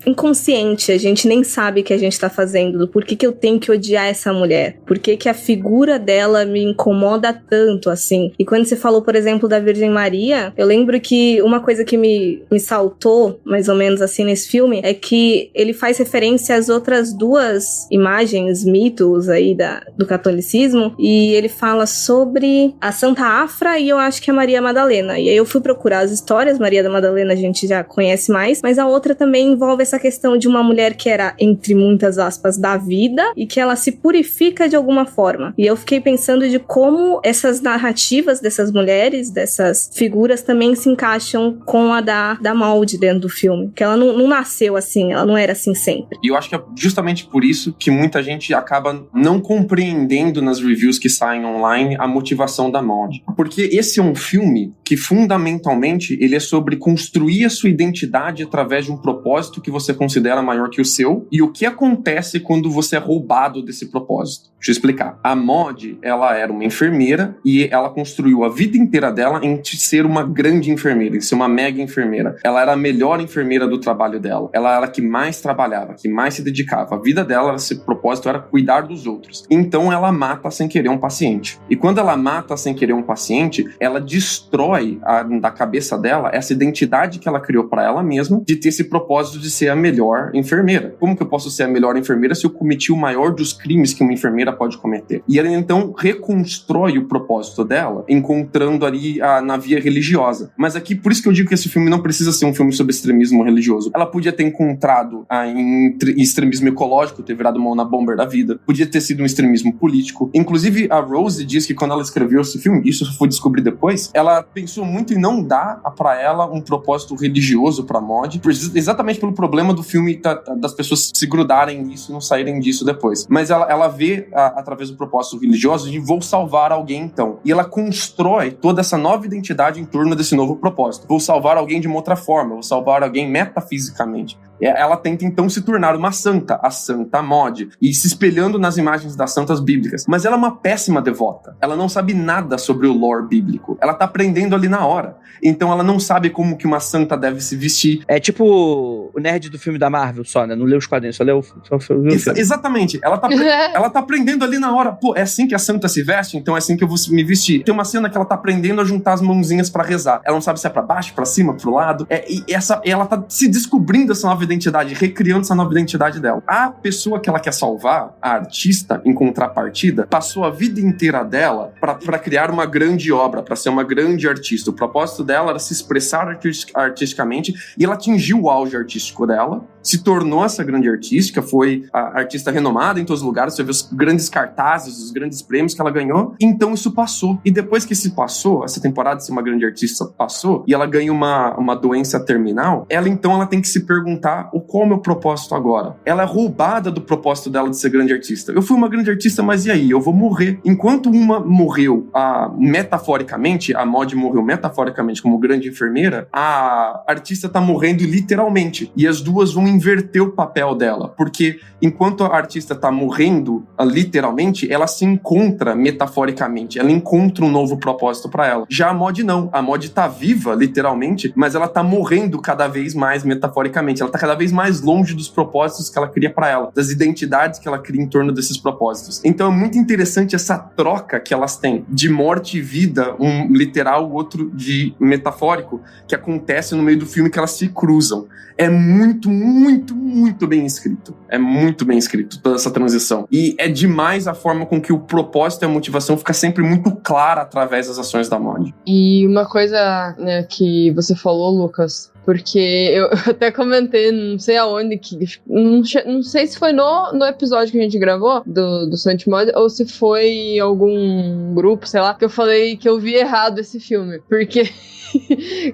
inconsciente, a gente nem sabe que a gente tá fazendo, do porquê que eu tenho que odiar essa mulher, porquê que a figura dela me incomoda tanto, assim. E quando você falou, por exemplo, da Virgem Maria, eu lembro que uma coisa que me saltou, mais ou menos assim, nesse filme, é que ele faz referência às outras duas imagens, mitos aí do catolicismo, e ele fala sobre a Santa Afra e eu acho que a Maria Madalena. E aí eu fui procurar as histórias, Maria da Madalena a gente já conhece mais, mas a outra também envolve essa questão de uma mulher que era, entre muitas aspas, da vida, e que ela se purifica de alguma forma. E eu fiquei pensando de como essas narrativas dessas mulheres, dessas figuras, também se encaixam com a da Maud dentro do filme. Que ela não nasceu assim, ela não era assim sempre. E eu acho que é justamente por isso que muita gente acaba não compreendendo nas reviews que saem online a motivação da Maud. Porque esse é um filme que, fundamentalmente, ele é sobre construir a sua identidade através de um propósito que você considera maior que o seu, e o que acontece quando você é roubado desse propósito. Deixa eu explicar. A Maud, ela era uma enfermeira e ela construiu a vida inteira dela em ser uma grande enfermeira, em ser uma mega enfermeira. Ela era a melhor enfermeira do trabalho dela. Ela era a que mais trabalhava, que mais se dedicava. A vida dela, esse propósito era cuidar dos outros. Então ela mata sem querer um paciente. E quando ela mata sem querer um paciente, ela destrói da cabeça dela essa identidade que ela criou para ela mesma de ter esse propósito de ser a melhor enfermeira. Como que eu posso ser a melhor enfermeira se eu cometi o maior dos crimes que uma enfermeira pode cometer? E ela então reconstrói o propósito dela, encontrando ali na via religiosa. Mas aqui, por isso que eu digo que esse filme não precisa ser um filme sobre extremismo religioso. Ela podia ter encontrado em extremismo ecológico, ter virado mão na bomber da vida. Podia ter sido um extremismo político. Inclusive, a Rose diz que quando ela escreveu esse filme, isso eu fui descobrir depois, ela pensou muito em não dar pra ela um propósito religioso pra Maud, exatamente pelo problema do filme das pessoas se grudarem nisso e não saírem disso depois. Mas ela vê, através do propósito religioso, de vou salvar alguém então. E ela constrói toda essa nova identidade em torno desse novo propósito. Vou salvar alguém de uma outra forma, vou salvar alguém metafisicamente. Ela tenta então se tornar uma santa, a Santa Maud, e se espelhando nas imagens das santas bíblicas. Mas ela é uma péssima devota. Ela não sabe nada sobre o lore bíblico. Ela tá aprendendo ali na hora. Então ela não sabe como que uma santa deve se vestir. É tipo o nerd do filme da Marvel só, né? Não leu os quadrinhos, só leu o filme. Exatamente. Ela tá aprendendo ali na hora. Pô, é assim que a santa se veste? Então é assim que eu vou me vestir. Tem uma cena que ela tá aprendendo a juntar as mãozinhas pra rezar. Ela não sabe se é pra baixo, pra cima, pro lado. Ela tá se descobrindo essa nova identidade, recriando essa nova identidade dela. A pessoa que ela quer salvar, a artista, em contrapartida, passou a vida inteira dela pra criar uma grande obra, pra ser uma grande artista. O propósito dela era se expressar artisticamente, e ela atingiu o auge artístico dela, se tornou essa grande artística, foi a artista renomada em todos os lugares, você vê os grandes cartazes, os grandes prêmios que ela ganhou. Então isso passou. E depois que isso passou, essa temporada de ser uma grande artista passou, e ela ganha uma doença terminal, ela tem que se perguntar qual é o meu propósito agora. Ela é roubada do propósito dela de ser grande artista. Eu fui uma grande artista, mas e aí? Eu vou morrer. Enquanto uma morreu metaforicamente, a Maud morreu metaforicamente como grande enfermeira, a artista tá morrendo literalmente. E as duas vão inverter o papel dela, porque enquanto a artista tá morrendo literalmente, ela se encontra metaforicamente, ela encontra um novo propósito pra ela. Já a Maud não, a Maud tá viva literalmente, mas ela tá morrendo cada vez mais metaforicamente, ela tá cada vez mais longe dos propósitos que ela cria pra ela, das identidades que ela cria em torno desses propósitos. Então é muito interessante essa troca que elas têm, de morte e vida, um literal, o outro de metafórico, que acontece no meio do filme, que elas se cruzam. É muito, muito, muito bem escrito. É muito bem escrito toda essa transição. E é demais a forma com que o propósito e a motivação fica sempre muito clara através das ações da Maud. E uma coisa, né, que você falou, Lucas, porque eu até comentei, não sei aonde, não sei se foi no episódio que a gente gravou do Saint Maud, ou se foi em algum grupo, sei lá, que eu falei que eu vi errado esse filme. Porque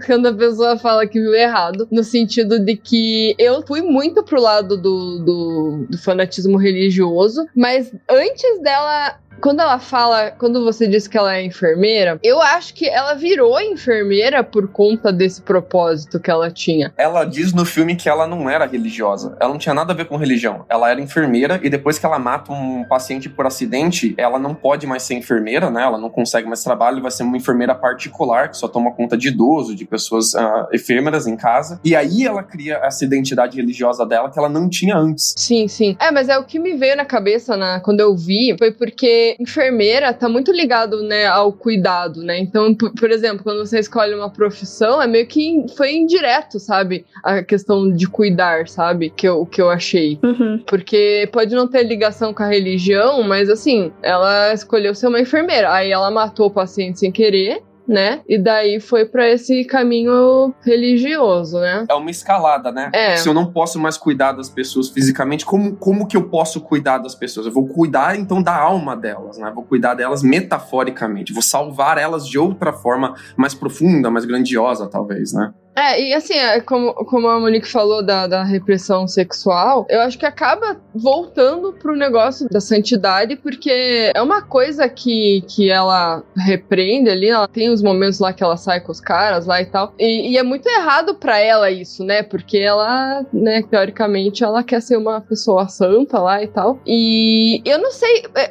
quando a pessoa fala que viu errado, no sentido de que eu fui muito pro lado do fanatismo religioso, mas antes dela quando ela fala, quando você disse que ela é enfermeira, eu acho que ela virou enfermeira por conta desse propósito que ela tinha. Ela diz no filme que ela não era religiosa. Ela não tinha nada a ver com religião. Ela era enfermeira e depois que ela mata um paciente por acidente, ela não pode mais ser enfermeira, né? Ela não consegue mais trabalho, vai ser uma enfermeira particular que só toma conta de idoso, de pessoas efêmeras em casa. E aí ela cria essa identidade religiosa dela que ela não tinha antes. Sim, sim. Mas é o que me veio na cabeça quando eu vi, foi porque enfermeira tá muito ligado, né, ao cuidado, né? Então, por exemplo, quando você escolhe uma profissão, é meio que foi indireto, sabe? A questão de cuidar, sabe? Que eu achei. Uhum. Porque pode não ter ligação com a religião, mas assim, ela escolheu ser uma enfermeira. Aí ela matou o paciente sem querer, né? E daí foi pra esse caminho religioso, né? É uma escalada, né? Se eu não posso mais cuidar das pessoas fisicamente, como que eu posso cuidar das pessoas? Eu vou cuidar, então, da alma delas, né? Vou cuidar delas metaforicamente. Vou salvar elas de outra forma mais profunda, mais grandiosa, talvez, né? E assim, como a Monique falou da repressão sexual, eu acho que acaba voltando pro negócio da santidade, porque é uma coisa que ela repreende ali, ela tem os momentos lá que ela sai com os caras lá e tal, e é muito errado pra ela isso, né, porque ela, né, teoricamente, ela quer ser uma pessoa santa lá e tal, e eu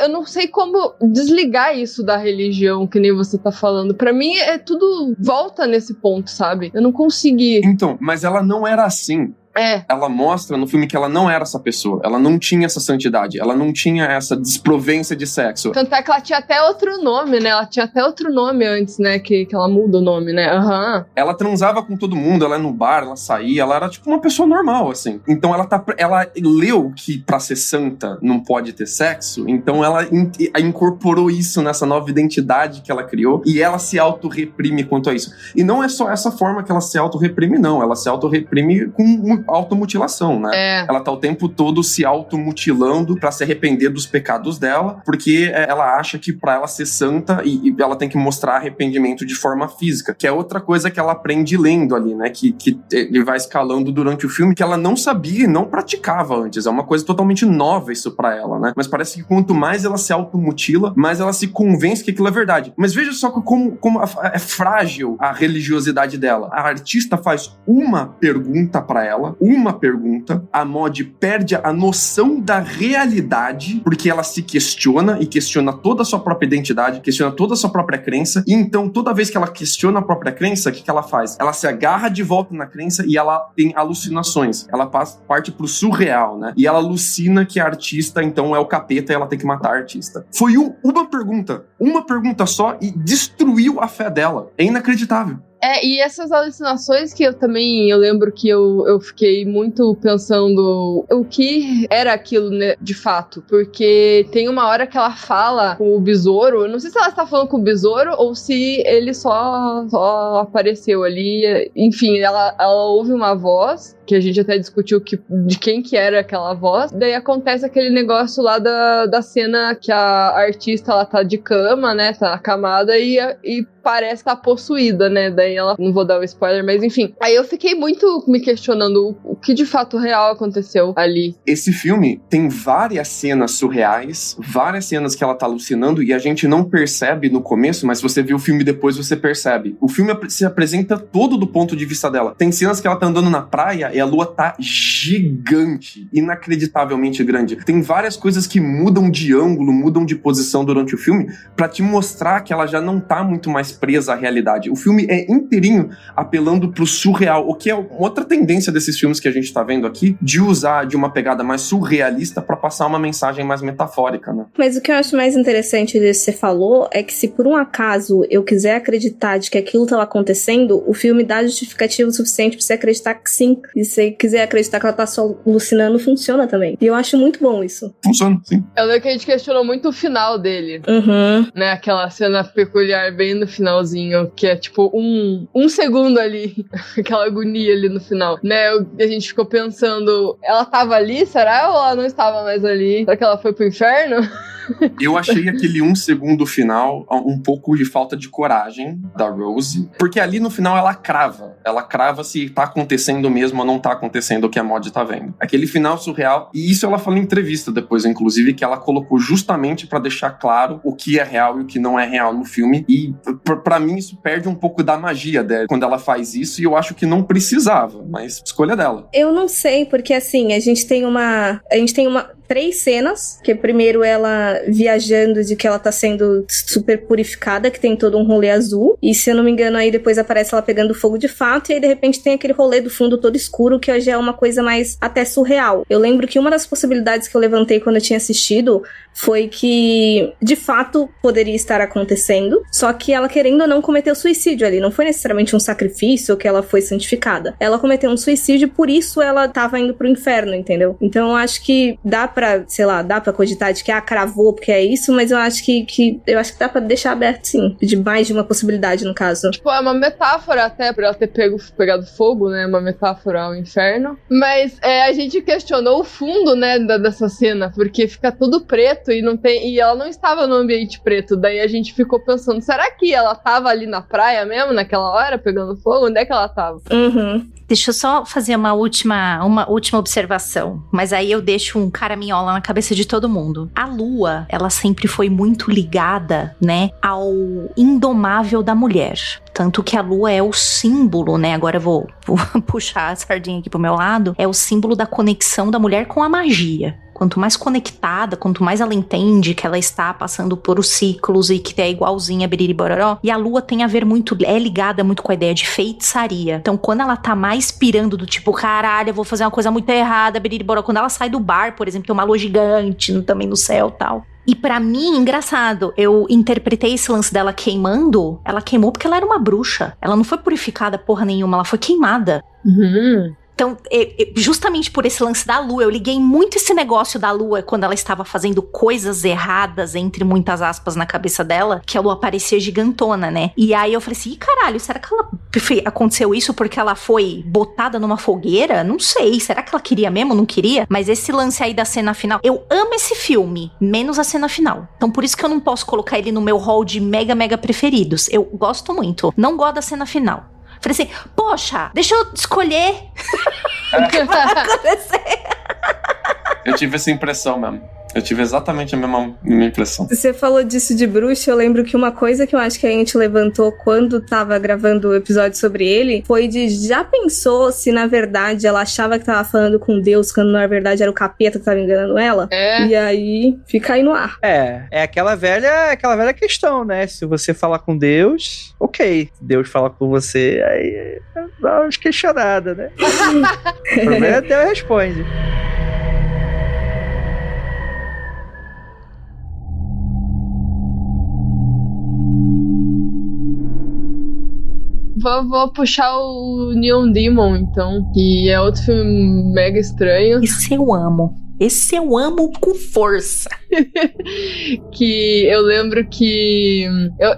não sei como desligar isso da religião, que nem você tá falando. Pra mim, tudo volta nesse ponto, sabe? Eu não consigo. Então, mas ela não era assim. Ela mostra no filme que ela não era essa pessoa. Ela não tinha essa santidade. Ela não tinha essa desprovência de sexo. Tanto é que ela tinha até outro nome, né? Ela tinha até outro nome antes, né? Que ela muda o nome, né? Uhum. Ela transava com todo mundo. Ela ia no bar, ela saía. Ela era tipo uma pessoa normal, assim. Então ela leu que pra ser santa não pode ter sexo. Então ela incorporou isso nessa nova identidade que ela criou. E ela se autorreprime quanto a isso. E não é só essa forma que ela se autorreprime, não. Ela se autorreprime com automutilação, né? Ela tá o tempo todo se automutilando pra se arrepender dos pecados dela, porque ela acha que pra ela ser santa e ela tem que mostrar arrependimento de forma física, que é outra coisa que ela aprende lendo ali, né? Que ele vai escalando durante o filme, que ela não sabia e não praticava antes. É uma coisa totalmente nova isso pra ela, né? Mas parece que quanto mais ela se automutila, mais ela se convence que aquilo é verdade. Mas veja só como é frágil a religiosidade dela. A artista faz uma pergunta pra ela, a Maud perde a noção da realidade, porque ela se questiona e questiona toda a sua própria identidade, questiona toda a sua própria crença, e então toda vez que ela questiona a própria crença, o que ela faz? Ela se agarra de volta na crença e ela tem alucinações, ela parte pro surreal, né? E ela alucina que a artista então é o capeta e ela tem que matar a artista. Foi uma pergunta só e destruiu a fé dela. É inacreditável. E essas alucinações que eu lembro que eu fiquei muito pensando o que era aquilo, né, de fato, porque tem uma hora que ela fala com o besouro, eu não sei se ela está falando com o besouro ou se ele só apareceu ali, enfim, ela ouve uma voz, que a gente até discutiu de quem que era aquela voz, daí acontece aquele negócio lá da cena que a artista, ela tá de cama, né, tá acamada e parece estar possuída, né, daí ela, não vou dar o spoiler, mas enfim, aí eu fiquei muito me questionando o que de fato real aconteceu ali. Esse filme tem várias cenas surreais, várias cenas que ela tá alucinando e a gente não percebe no começo, mas se você vê o filme depois você percebe. O filme se apresenta todo do ponto de vista dela. Tem cenas que ela tá andando na praia e a lua tá gigante, inacreditavelmente grande. Tem várias coisas que mudam de ângulo, mudam de posição durante o filme pra te mostrar que ela já não tá muito mais presa à realidade. O filme é inteirinho apelando pro surreal, o que é outra tendência desses filmes que a gente tá vendo aqui, de usar de uma pegada mais surrealista pra passar uma mensagem mais metafórica, né? Mas o que eu acho mais interessante disso que você falou é que se por um acaso eu quiser acreditar de que aquilo tava acontecendo, o filme dá justificativo suficiente pra você acreditar que sim. E se você quiser acreditar que ela tá só alucinando, funciona também. E eu acho muito bom isso. Funciona, sim. Eu lembro que a gente questionou muito o final dele. Uhum. Né, aquela cena peculiar bem no finalzinho, que é tipo um segundo ali, aquela agonia ali no final, né? A gente ficou pensando, ela tava ali, será? Ou ela não estava mais ali? Será que ela foi pro inferno? Eu achei aquele 1 segundo final um pouco de falta de coragem da Rose, porque ali no final ela crava se tá acontecendo mesmo ou não tá acontecendo o que a Maud tá vendo. Aquele final surreal, e isso ela falou em entrevista depois, inclusive, que ela colocou justamente pra deixar claro o que é real e o que não é real no filme, e pra mim isso perde um pouco da magia dela quando ela faz isso, e eu acho que não precisava, mas escolha dela. Eu não sei, porque assim, a gente tem 3 cenas, que primeiro ela viajando de que ela tá sendo super purificada, que tem todo um rolê azul, e se eu não me engano aí depois aparece ela pegando fogo de fato, e aí de repente tem aquele rolê do fundo todo escuro, que hoje é uma coisa mais até surreal. Eu lembro que uma das possibilidades que eu levantei quando eu tinha assistido foi que de fato poderia estar acontecendo, só que ela querendo ou não cometeu suicídio ali, não foi necessariamente um sacrifício ou que ela foi santificada. Ela cometeu um suicídio, por isso ela tava indo pro inferno, entendeu? Então eu acho que dá pra cogitar de que cravou porque é isso, mas eu acho que dá pra deixar aberto sim, de mais de uma possibilidade no caso. Tipo, é uma metáfora até pra ela ter pegado fogo, né? Uma metáfora ao inferno. Mas a gente questionou o fundo, né, dessa cena, porque fica tudo preto e ela não estava no ambiente preto. Daí a gente ficou pensando, será que ela tava ali na praia mesmo, naquela hora, pegando fogo? Onde é que ela tava? Deixa eu só fazer uma última observação, mas aí eu deixo um caraminhola na cabeça de todo mundo. A Lua, ela sempre foi muito ligada, né, ao indomável da mulher. Tanto que a Lua é o símbolo, né, agora eu vou puxar a sardinha aqui pro meu lado, é o símbolo da conexão da mulher com a magia. Quanto mais conectada, quanto mais ela entende que ela está passando por os ciclos e que é igualzinha a Biriri Bororó. E a Lua tem a ver muito, é ligada muito com a ideia de feitiçaria. Então quando ela tá mais pirando do tipo, caralho, eu vou fazer uma coisa muito errada, Biriri Bororó. Quando ela sai do bar, por exemplo, tem uma lua gigante também no céu e tal. E pra mim, engraçado, eu interpretei esse lance dela queimando, ela queimou porque ela era uma bruxa. Ela não foi purificada porra nenhuma, ela foi queimada. Então, justamente por esse lance da Lua, eu liguei muito esse negócio da Lua quando ela estava fazendo coisas erradas, entre muitas aspas, na cabeça dela, que a Lua parecia gigantona, né? E aí eu falei assim, caralho, será que aconteceu isso porque ela foi botada numa fogueira? Não sei, será que ela queria mesmo? Não queria? Mas esse lance aí da cena final, eu amo esse filme, menos a cena final. Então por isso que eu não posso colocar ele no meu hall de mega preferidos. Eu gosto muito, não gosto da cena final. Falei assim, poxa, deixa eu escolher o que vai acontecer. Eu tive essa impressão mesmo. Eu tive exatamente a mesma impressão. Você falou disso de bruxa, eu lembro que uma coisa que eu acho que a gente levantou quando tava gravando o episódio sobre ele, foi de, já pensou se na verdade ela achava que tava falando com Deus, quando na verdade era o capeta que tava enganando ela? E aí, fica aí no ar. É aquela velha questão, né? Se você falar com Deus, ok. Deus fala com você, aí dá umas questionadas, né? O problema é Deus responde. Vou puxar o Neon Demon, então, que é outro filme mega estranho. Esse eu amo com força. Que eu lembro que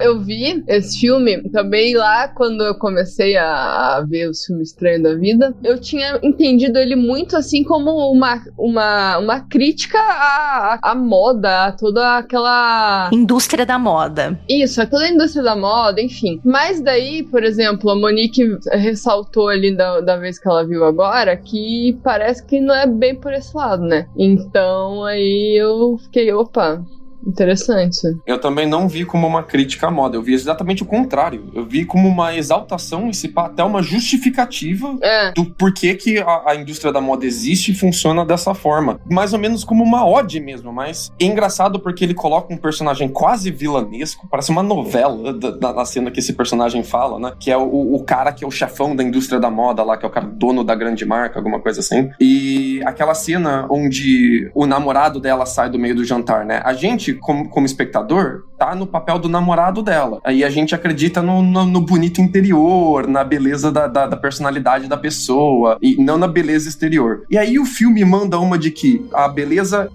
eu vi esse filme também lá quando eu comecei a ver os filmes estranhos da vida. Eu tinha entendido ele muito assim como uma crítica à moda, a toda aquela... indústria da moda. Isso, a toda a indústria da moda, enfim. Mas daí, por exemplo, a Monique ressaltou ali da vez que ela viu agora que parece que não é bem por esse lado, né? Então aí eu fiquei, opa, interessante. Eu também não vi como uma crítica à moda, eu vi exatamente o contrário. Eu vi como uma exaltação e se pá, até uma justificativa do porquê que a indústria da moda existe e funciona dessa forma. Mais ou menos como uma ode mesmo, mas é engraçado porque ele coloca um personagem quase vilanesco, parece uma novela na cena que esse personagem fala, né? Que é o cara que é o chefão da indústria da moda lá, que é o cara dono da grande marca, alguma coisa assim. E aquela cena onde o namorado dela sai do meio do jantar, né? A gente, como espectador, tá no papel do namorado dela. Aí a gente acredita no bonito interior, na beleza da personalidade da pessoa, e não na beleza exterior. E aí o filme manda uma de que a beleza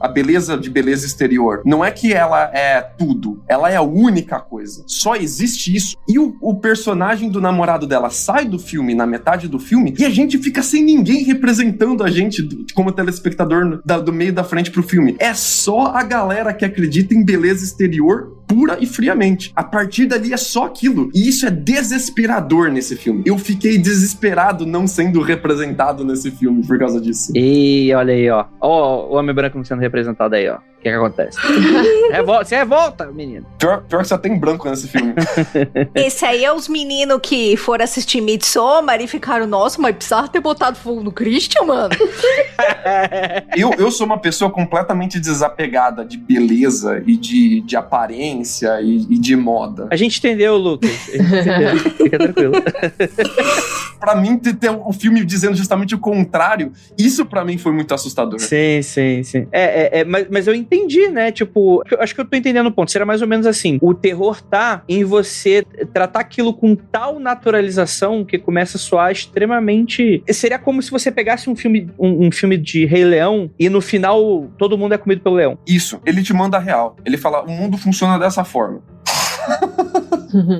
de beleza exterior não é que ela é tudo, ela é a única coisa. Só existe isso. E o personagem do namorado dela sai do filme na metade do filme e a gente fica sem ninguém representando a gente como telespectador do meio da frente pro filme. É só a galera que acredita em beleza exterior pura e friamente. A partir dali é só aquilo. E isso é desesperador nesse filme. Eu fiquei desesperado não sendo representado nesse filme por causa disso. E olha aí, ó. Ó, o homem branco não sendo representado aí, ó. O que acontece? Você revolta, menino. Pior que só tem branco nesse filme. Esse aí é os meninos que foram assistir Midsommar e ficaram, nossa, mas precisava ter botado fogo no Christian, mano. Eu sou uma pessoa completamente desapegada de beleza e de aparência e de moda. A gente entendeu, Lucas. Fica tranquilo. Pra mim, ter o filme dizendo justamente o contrário, isso pra mim foi muito assustador. Sim. Mas eu entendi, né? Tipo, acho que eu tô entendendo o ponto. Será mais ou menos assim. O terror tá em você tratar aquilo com tal naturalização que começa a soar extremamente... Seria como se você pegasse um filme de Rei Leão e no final todo mundo é comido pelo leão. Isso, ele te manda a real. Ele fala, o mundo funciona dessa forma.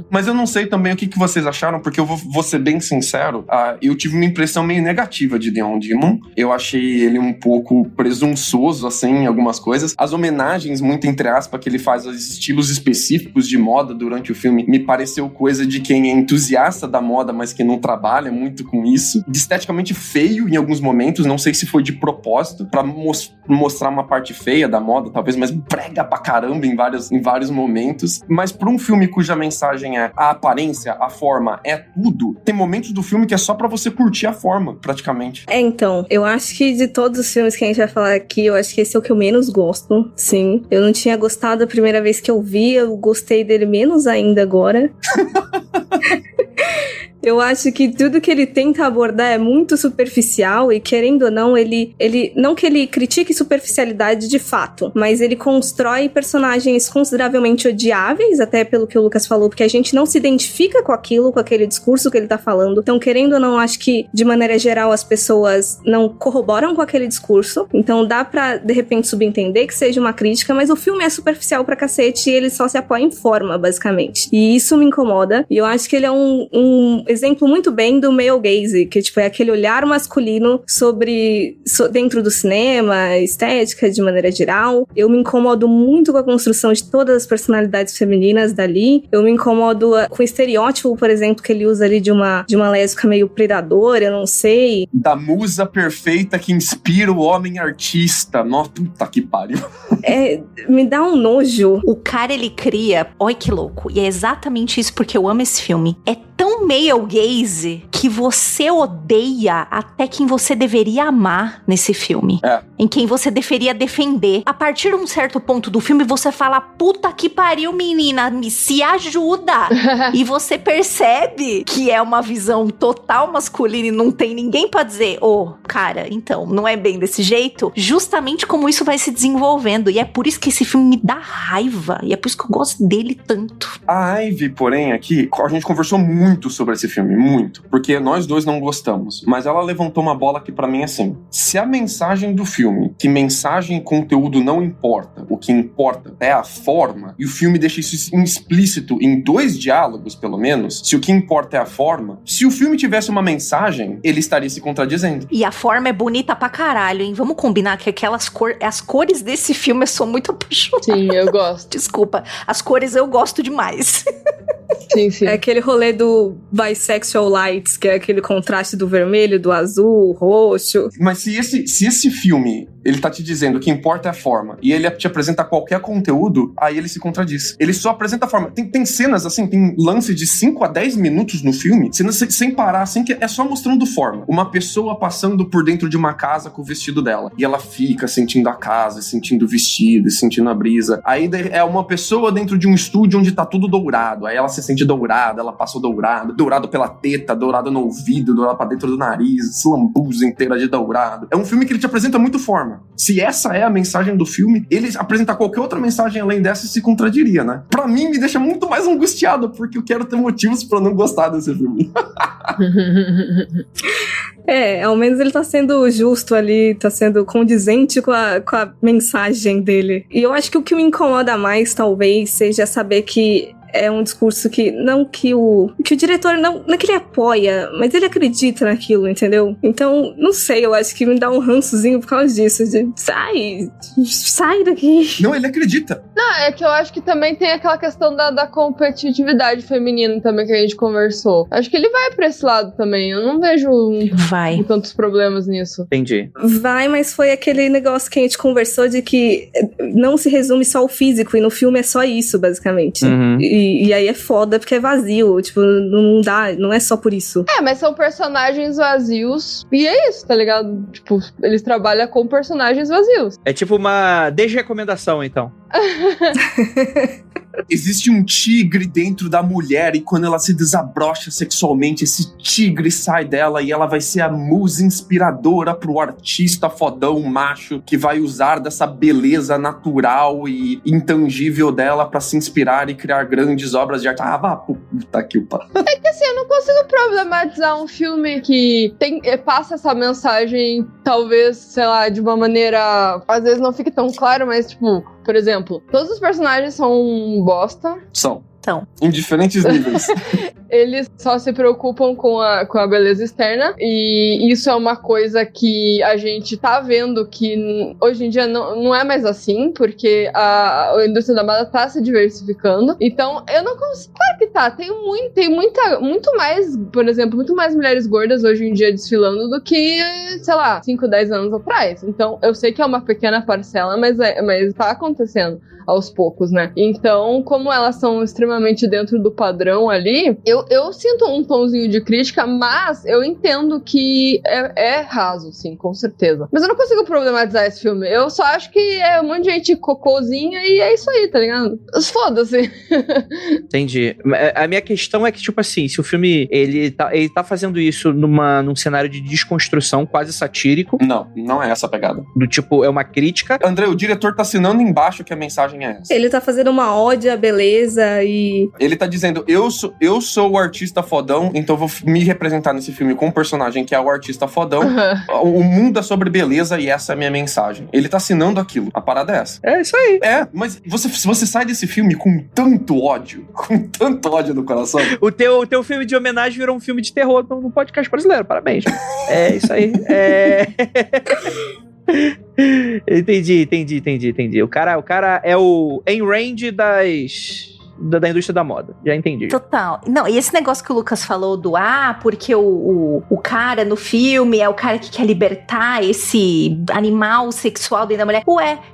Mas eu não sei também o que vocês acharam, porque eu vou ser bem sincero, eu tive uma impressão meio negativa de Neon Demon. Eu achei ele um pouco presunçoso, assim, em algumas coisas. As homenagens, muito entre aspas, que ele faz aos estilos específicos de moda durante o filme, me pareceu coisa de quem é entusiasta da moda, mas que não trabalha muito com isso. Esteticamente feio em alguns momentos, não sei se foi de propósito, pra mostrar uma parte feia da moda, talvez, mas brega pra caramba em vários momentos. Mas pra um filme cuja mensagem é a aparência, a forma, é tudo, tem momentos do filme que é só pra você curtir a forma, praticamente. Então, eu acho que de todos os filmes que a gente vai falar aqui, eu acho que esse é o que eu menos gosto, sim. Eu não tinha gostado a primeira vez que eu vi, eu gostei dele menos ainda agora. Eu acho que tudo que ele tenta abordar é muito superficial e, querendo ou não, ele não que ele critique superficialidade de fato, mas ele constrói personagens consideravelmente odiáveis, até pelo que o Lucas falou, porque a gente não se identifica com aquilo, com aquele discurso que ele tá falando. Então, querendo ou não, acho que, de maneira geral, as pessoas não corroboram com aquele discurso. Então, dá pra, de repente, subentender que seja uma crítica, mas o filme é superficial pra cacete e ele só se apoia em forma, basicamente. E isso me incomoda. E eu acho que ele é um exemplo muito bem do male gaze, que tipo, é aquele olhar masculino dentro do cinema, estética de maneira geral. Eu me incomodo muito com a construção de todas as personalidades femininas dali. Eu me incomodo com o estereótipo, por exemplo, que ele usa ali de uma lésbica meio predadora, eu não sei. Da musa perfeita que inspira o homem artista. Nossa, puta que pariu. Me dá um nojo. O cara, ele cria... Olha que louco. E é exatamente isso porque eu amo esse filme. É tão male gaze que você odeia até quem você deveria amar nesse filme. Em quem você deveria defender. A partir de um certo ponto do filme, você fala, puta que pariu, menina, se ajuda. E você percebe que é uma visão total masculina e não tem ninguém pra dizer, cara, então, não é bem desse jeito. Justamente como isso vai se desenvolvendo. E é por isso que esse filme me dá raiva. E é por isso que eu gosto dele tanto. A Ivy, porém, aqui, a gente conversou muito sobre esse filme, muito. Porque nós dois não gostamos. Mas ela levantou uma bola que pra mim é assim. Se a mensagem do filme, que mensagem e conteúdo não importa, o que importa é a forma, e o filme deixa isso explícito em 2 diálogos, pelo menos, se o que importa é a forma, se o filme tivesse uma mensagem, ele estaria se contradizendo. E a forma é bonita pra caralho, hein? Vamos combinar que as cores desse filme eu sou muito apaixonada. Sim, eu gosto. Desculpa, as cores eu gosto demais. Sim, sim. É aquele rolê do bisexual lights, que é aquele contraste do vermelho, do azul, roxo. Mas se esse filme, ele tá te dizendo que importa é a forma, e ele te apresenta qualquer conteúdo, aí ele se contradiz. Ele só apresenta a forma. Tem cenas, assim, tem lance de 5 a 10 minutos no filme, cenas sem parar, assim, que é só mostrando forma. Uma pessoa passando por dentro de uma casa com o vestido dela, e ela fica sentindo a casa, sentindo o vestido, sentindo a brisa. Aí é uma pessoa dentro de um estúdio onde tá tudo dourado, aí ela se sente dourada, ela passou dourada. dourado, dourado pela teta, dourado no ouvido, dourado pra dentro do nariz, lambuza inteira de dourado. É um filme que ele te apresenta muito forma. Se essa é a mensagem do filme, ele apresentar qualquer outra mensagem além dessa se contradiria, né? Pra mim, me deixa muito mais angustiado, porque eu quero ter motivos pra não gostar desse filme. Ao menos ele tá sendo justo ali, tá sendo condizente com a mensagem dele. E eu acho que o que me incomoda mais, talvez, seja saber que é um discurso que o diretor não é que ele apoia, mas ele acredita naquilo, entendeu? Então, não sei, eu acho que me dá um rançozinho por causa disso, de sai daqui. Não, ele acredita. Não, é que eu acho que também tem aquela questão da competitividade feminina também que a gente conversou. Acho que ele vai pra esse lado também, eu não vejo tantos problemas nisso. Entendi. Vai, mas foi aquele negócio que a gente conversou de que não se resume só ao físico, e no filme é só isso, basicamente. Uhum. E aí é foda porque é vazio, tipo, não dá, não é só por isso. Mas são personagens vazios e é isso, tá ligado? Tipo, eles trabalham com personagens vazios. É tipo uma desrecomendação, então. Existe um tigre dentro da mulher e quando ela se desabrocha sexualmente, esse tigre sai dela e ela vai ser a musa inspiradora pro artista fodão macho que vai usar dessa beleza natural e intangível dela pra se inspirar e criar grandes obras de arte. Vá, puta que pariu. É que assim, eu não consigo problematizar um filme que passa essa mensagem, talvez, sei lá, de uma maneira, às vezes não fique tão claro, mas tipo, por exemplo, todos os personagens são bosta. São. Então. Em diferentes níveis. Eles só se preocupam com a beleza externa, e isso é uma coisa que a gente tá vendo que hoje em dia não é mais assim, porque a indústria da moda tá se diversificando. Então, eu não consigo... Claro que tá, tem muito mais, por exemplo, muito mais mulheres gordas hoje em dia desfilando do que, sei lá, 5, 10 anos atrás. Então, eu sei que é uma pequena parcela, mas tá acontecendo aos poucos, né? Então, como elas são extremamente dentro do padrão ali, eu sinto um tomzinho de crítica, mas eu entendo que é raso, sim, com certeza. Mas eu não consigo problematizar esse filme. Eu só acho que é um monte de gente cocôzinha e é isso aí, tá ligado? Foda-se. Entendi. A minha questão é que, tipo assim, se o filme, ele tá fazendo isso num cenário de desconstrução quase satírico. Não é essa a pegada. Do tipo, é uma crítica. André, o diretor tá assinando embaixo que a mensagem é essa. Ele tá fazendo uma ode à beleza e... Ele tá dizendo, eu sou o artista fodão, então vou me representar nesse filme com um personagem que é o artista fodão. O mundo é sobre beleza e essa é a minha mensagem. Ele tá assinando aquilo. A parada é essa. É isso aí. Mas se você sai desse filme com tanto ódio no coração... O teu filme de homenagem virou um filme de terror no podcast brasileiro. Parabéns. É isso aí. Entendi. O cara é o Ayn Rand da indústria da moda. Já entendi. Total. Não, e esse negócio que o Lucas falou do porque o cara no filme é o cara que quer libertar esse animal sexual dentro da mulher.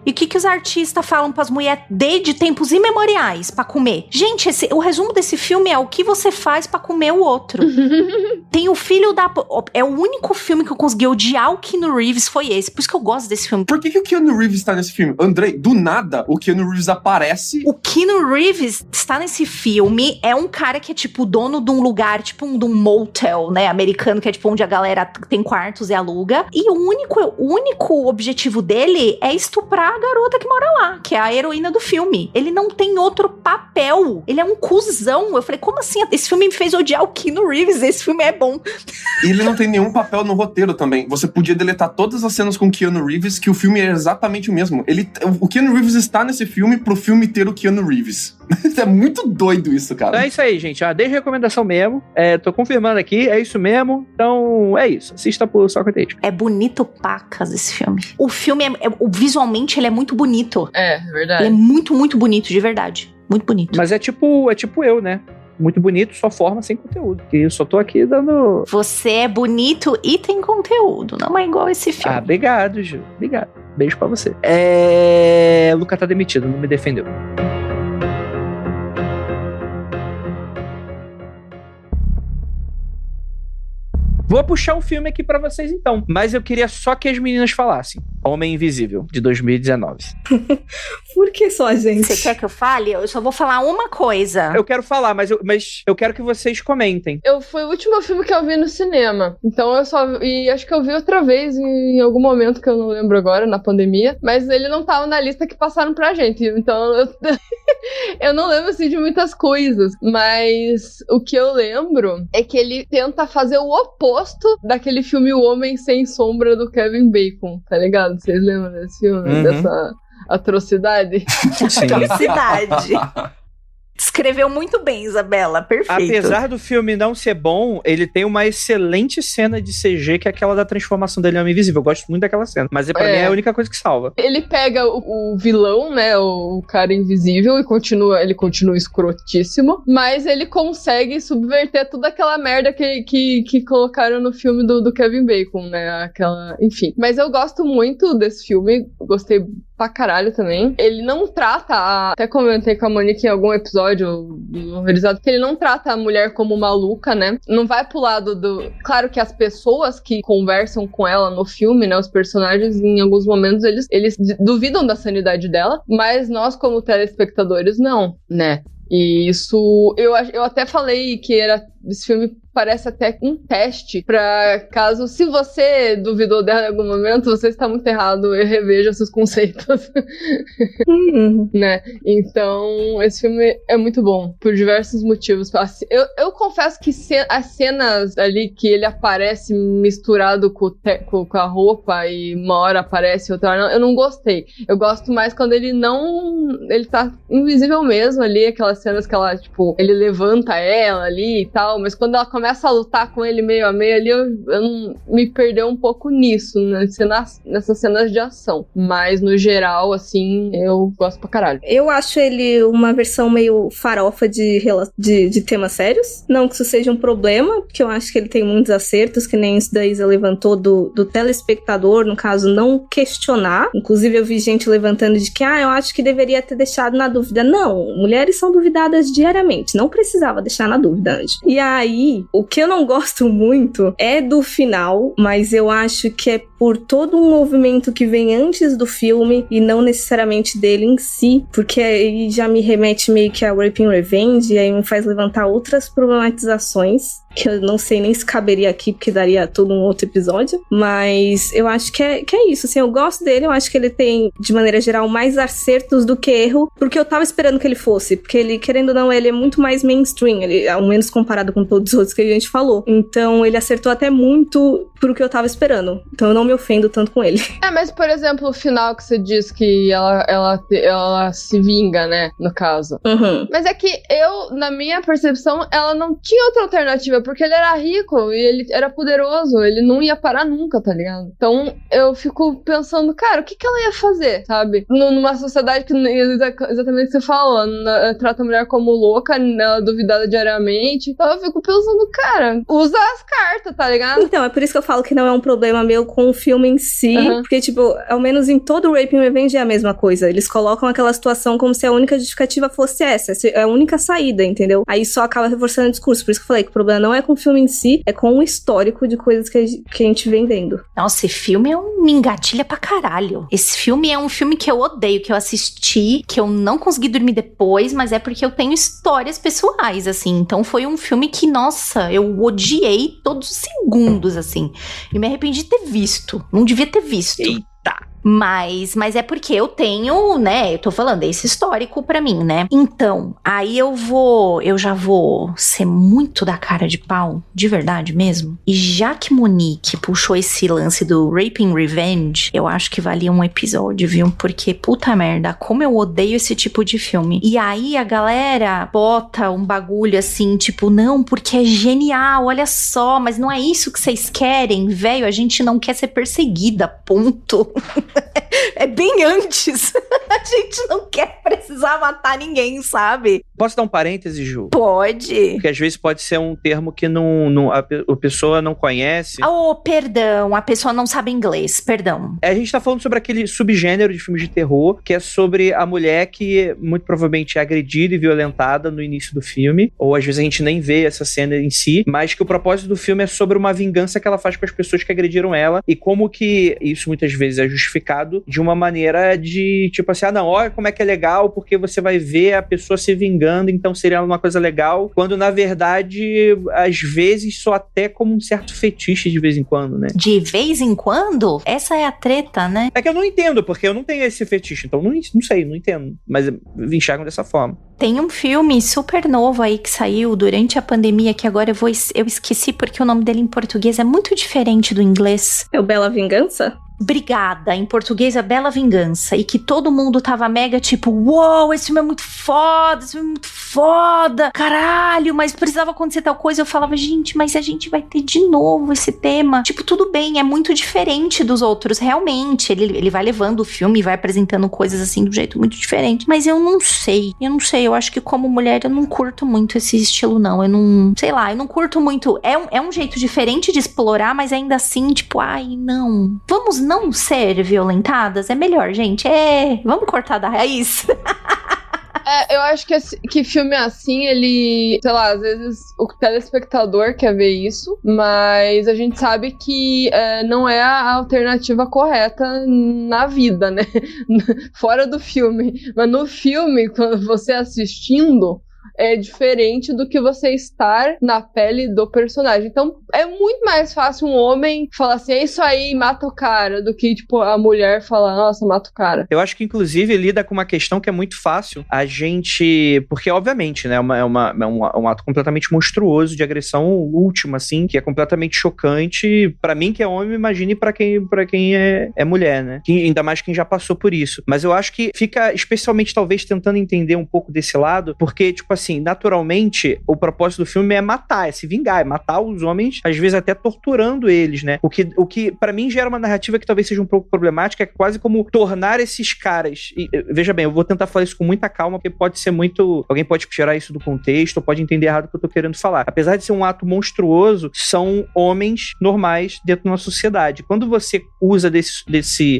E o que os artistas falam pras mulheres desde tempos imemoriais pra comer? Gente, o resumo desse filme é o que você faz pra comer o outro. Tem o filho da... É o único filme que eu consegui odiar o Keanu Reeves foi esse. Por isso que eu gosto desse filme. Por que o Keanu Reeves tá nesse filme? Andrei, do nada, o Keanu Reeves aparece... O Keanu Reeves está nesse filme, é um cara que é tipo dono de um lugar, tipo de um motel, né, americano, que é tipo onde a galera tem quartos e aluga, e o único objetivo dele é estuprar a garota que mora lá, que é a heroína do filme. Ele não tem outro papel, ele é um cuzão. Eu falei, como assim? Esse filme me fez odiar o Keanu Reeves, esse filme é bom. E ele não tem nenhum papel no roteiro também. Você podia deletar todas as cenas com o Keanu Reeves, que o filme é exatamente o mesmo. O Keanu Reeves está nesse filme pro filme ter o Keanu Reeves. É muito doido isso, cara. É isso aí, gente. Desde recomendação mesmo. Tô confirmando aqui, é isso mesmo. Então, é isso. Assista por Sócrates. É bonito pacas esse filme. O filme, visualmente, ele é muito bonito. É verdade. Ele é muito, muito bonito, de verdade. Muito bonito. Mas é tipo eu, né? Muito bonito, só forma sem conteúdo. E eu só tô aqui dando... Você é bonito e tem conteúdo. Não é igual esse filme. Obrigado, Ju. Obrigado. Beijo pra você. Luca tá demitido, não me defendeu. Vou puxar um filme aqui pra vocês então, mas eu queria só que as meninas falassem. Homem Invisível, de 2019. Por que só, gente? Você quer que eu fale? Eu só vou falar uma coisa. Eu quero falar, mas eu quero que vocês comentem. Foi o último filme que eu vi no cinema. Então e acho que eu vi outra vez em algum momento que eu não lembro agora, na pandemia. Mas ele não tava na lista que passaram pra gente. Então eu não lembro assim de muitas coisas. Mas o que eu lembro é que ele tenta fazer o oposto daquele filme O Homem Sem Sombra do Kevin Bacon, tá ligado? Vocês lembram desse filme? Dessa atrocidade? Sim. Atrocidade. Escreveu muito bem, Isabela. Perfeito. Apesar do filme não ser bom, ele tem uma excelente cena de CG, que é aquela da transformação dele em Homem Invisível. Eu gosto muito daquela cena. Mas pra mim é a única coisa que salva. Ele pega o vilão, né? O cara invisível, e ele continua escrotíssimo. Mas ele consegue subverter toda aquela merda que colocaram no filme do Kevin Bacon, né? Enfim. Mas eu gosto muito desse filme. Gostei pra caralho também. Ele não trata até comentei com a Monique em algum episódio que ele não trata a mulher como maluca, né? Não vai pro lado Claro que as pessoas que conversam com ela no filme, né? Os personagens, em alguns momentos, eles duvidam da sanidade dela, mas nós, como telespectadores, não, né? E isso... Eu até falei que esse filme parece até um teste pra caso, se você duvidou dela em algum momento, você está muito errado e reveja seus conceitos. Né? Então, esse filme é muito bom, por diversos motivos. Eu confesso que as cenas ali que ele aparece misturado com a roupa e uma hora aparece, outra hora não, eu não gostei. Eu gosto mais quando ele tá invisível mesmo ali, aquelas cenas que ela, tipo, ele levanta ela ali e tal, mas quando ela começa a lutar com ele meio a meio ali, eu me perdeu um pouco nisso, nessas cenas de ação. Mas, no geral, assim, eu gosto pra caralho. Eu acho ele uma versão meio farofa de temas sérios. Não que isso seja um problema, porque eu acho que ele tem muitos acertos, que nem isso da Isa levantou do telespectador, no caso, não questionar. Inclusive, eu vi gente levantando de que, eu acho que deveria ter deixado na dúvida. Não, mulheres são duvidadas diariamente. Não precisava deixar na dúvida antes. E aí, o que eu não gosto muito é do final, mas eu acho que é por todo um movimento que vem antes do filme e não necessariamente dele em si, porque aí já me remete meio que a Raping Revenge e aí me faz levantar outras problematizações que eu não sei nem se caberia aqui, porque daria todo um outro episódio, mas eu acho que é isso, assim, eu gosto dele, eu acho que ele tem, de maneira geral, mais acertos do que erro, porque eu tava esperando que ele fosse, porque ele, querendo ou não, ele é muito mais mainstream, ele, ao menos comparado com todos os outros que a gente falou, então ele acertou até muito pro que eu tava esperando, então eu não me ofendo tanto com ele. Mas, por exemplo, o final que você diz que ela se vinga, né, no caso. Uhum. Mas é que na minha percepção, ela não tinha outra alternativa, porque ele era rico e ele era poderoso, ele não ia parar nunca, tá ligado? Então eu fico pensando, cara, o que ela ia fazer, sabe? Numa sociedade que exatamente o que você falou, trata a mulher como louca, ela duvidada diariamente. Então eu fico pensando, cara, usa as cartas, tá ligado? Então, é por isso que eu falo que não é um problema meu com o filme em si, porque, tipo, ao menos em todo o Raping Revenge é a mesma coisa. Eles colocam aquela situação como se a única justificativa fosse essa é a única saída, entendeu? Aí só acaba reforçando o discurso. Por isso que eu falei que o problema não é com o filme em si, é com o histórico de coisas que a gente vem vendo. Nossa, esse filme me engatilha pra caralho. Esse filme é um filme que eu odeio, que eu assisti, que eu não consegui dormir depois, mas é porque eu tenho histórias pessoais, assim. Então foi um filme que, nossa, eu odiei todos os segundos, assim. E me arrependi de ter visto. Não devia ter visto. Eita. Mas é porque eu tenho, né, eu tô falando, é esse histórico pra mim, né? Então, aí eu já vou ser muito da cara de pau, de verdade mesmo. E já que Monique puxou esse lance do Raping Revenge, eu acho que valia um episódio, viu? Porque, puta merda, como eu odeio esse tipo de filme. E aí a galera bota um bagulho assim, tipo, não, porque é genial, olha só, mas não é isso que vocês querem, velho, a gente não quer ser perseguida, ponto. É bem antes. A gente não quer precisar matar ninguém, sabe? Posso dar um parêntese, Ju? Pode. Porque às vezes pode ser um termo que a pessoa não conhece. Oh, perdão, a pessoa não sabe inglês, perdão. A gente tá falando sobre aquele subgênero de filmes de terror, que é sobre a mulher que muito provavelmente é agredida e violentada no início do filme, ou às vezes a gente nem vê essa cena em si, mas que o propósito do filme é sobre uma vingança que ela faz com as pessoas que agrediram ela, e como que isso muitas vezes é justificado simplificado de uma maneira de, tipo assim, não, olha como é que é legal, porque você vai ver a pessoa se vingando, então seria uma coisa legal, quando na verdade, às vezes, só até como um certo fetiche de vez em quando, né? De vez em quando? Essa é a treta, né? É que eu não entendo, porque eu não tenho esse fetiche, então não sei, não entendo, mas enxergam dessa forma. Tem um filme super novo aí que saiu durante a pandemia, que agora eu esqueci porque o nome dele em português é muito diferente do inglês. É o Bela Vingança? Obrigada, em português é Bela Vingança, e que todo mundo tava mega tipo, uou, esse filme é muito foda, esse filme é muito foda, caralho, mas precisava acontecer tal coisa. Eu falava, gente, mas a gente vai ter de novo esse tema. Tipo, tudo bem, é muito diferente dos outros, realmente, ele vai levando o filme e vai apresentando coisas assim de um jeito muito diferente, mas eu não sei, eu acho que como mulher eu não curto muito esse estilo não, eu não curto muito, é um jeito diferente de explorar, mas ainda assim, tipo, ai, não, vamos não ser violentadas, é melhor, gente. Vamos cortar da raiz. Eu acho que filme assim, ele, sei lá, às vezes o telespectador quer ver isso, mas a gente sabe que não é a alternativa correta na vida, né? Fora do filme. Mas no filme, quando você assistindo, é diferente do que você estar na pele do personagem. Então, é muito mais fácil um homem falar assim, é isso aí, mata o cara, do que, tipo, a mulher falar, nossa, mata o cara. Eu acho que, inclusive, lida com uma questão que é muito fácil a gente... Porque, obviamente, né, é um ato completamente monstruoso de agressão última, assim, que é completamente chocante. Pra mim, que é homem, imagine pra quem é mulher, né? Ainda mais quem já passou por isso. Mas eu acho que fica, especialmente, talvez, tentando entender um pouco desse lado, porque, tipo assim, naturalmente, o propósito do filme é matar, é se vingar, é matar os homens, às vezes até torturando eles, né? O que pra mim gera uma narrativa que talvez seja um pouco problemática, é quase como tornar esses caras... E, veja bem, eu vou tentar falar isso com muita calma, porque pode ser muito... Alguém pode tirar isso do contexto, ou pode entender errado o que eu tô querendo falar. Apesar de ser um ato monstruoso, são homens normais dentro de uma sociedade. Quando você usa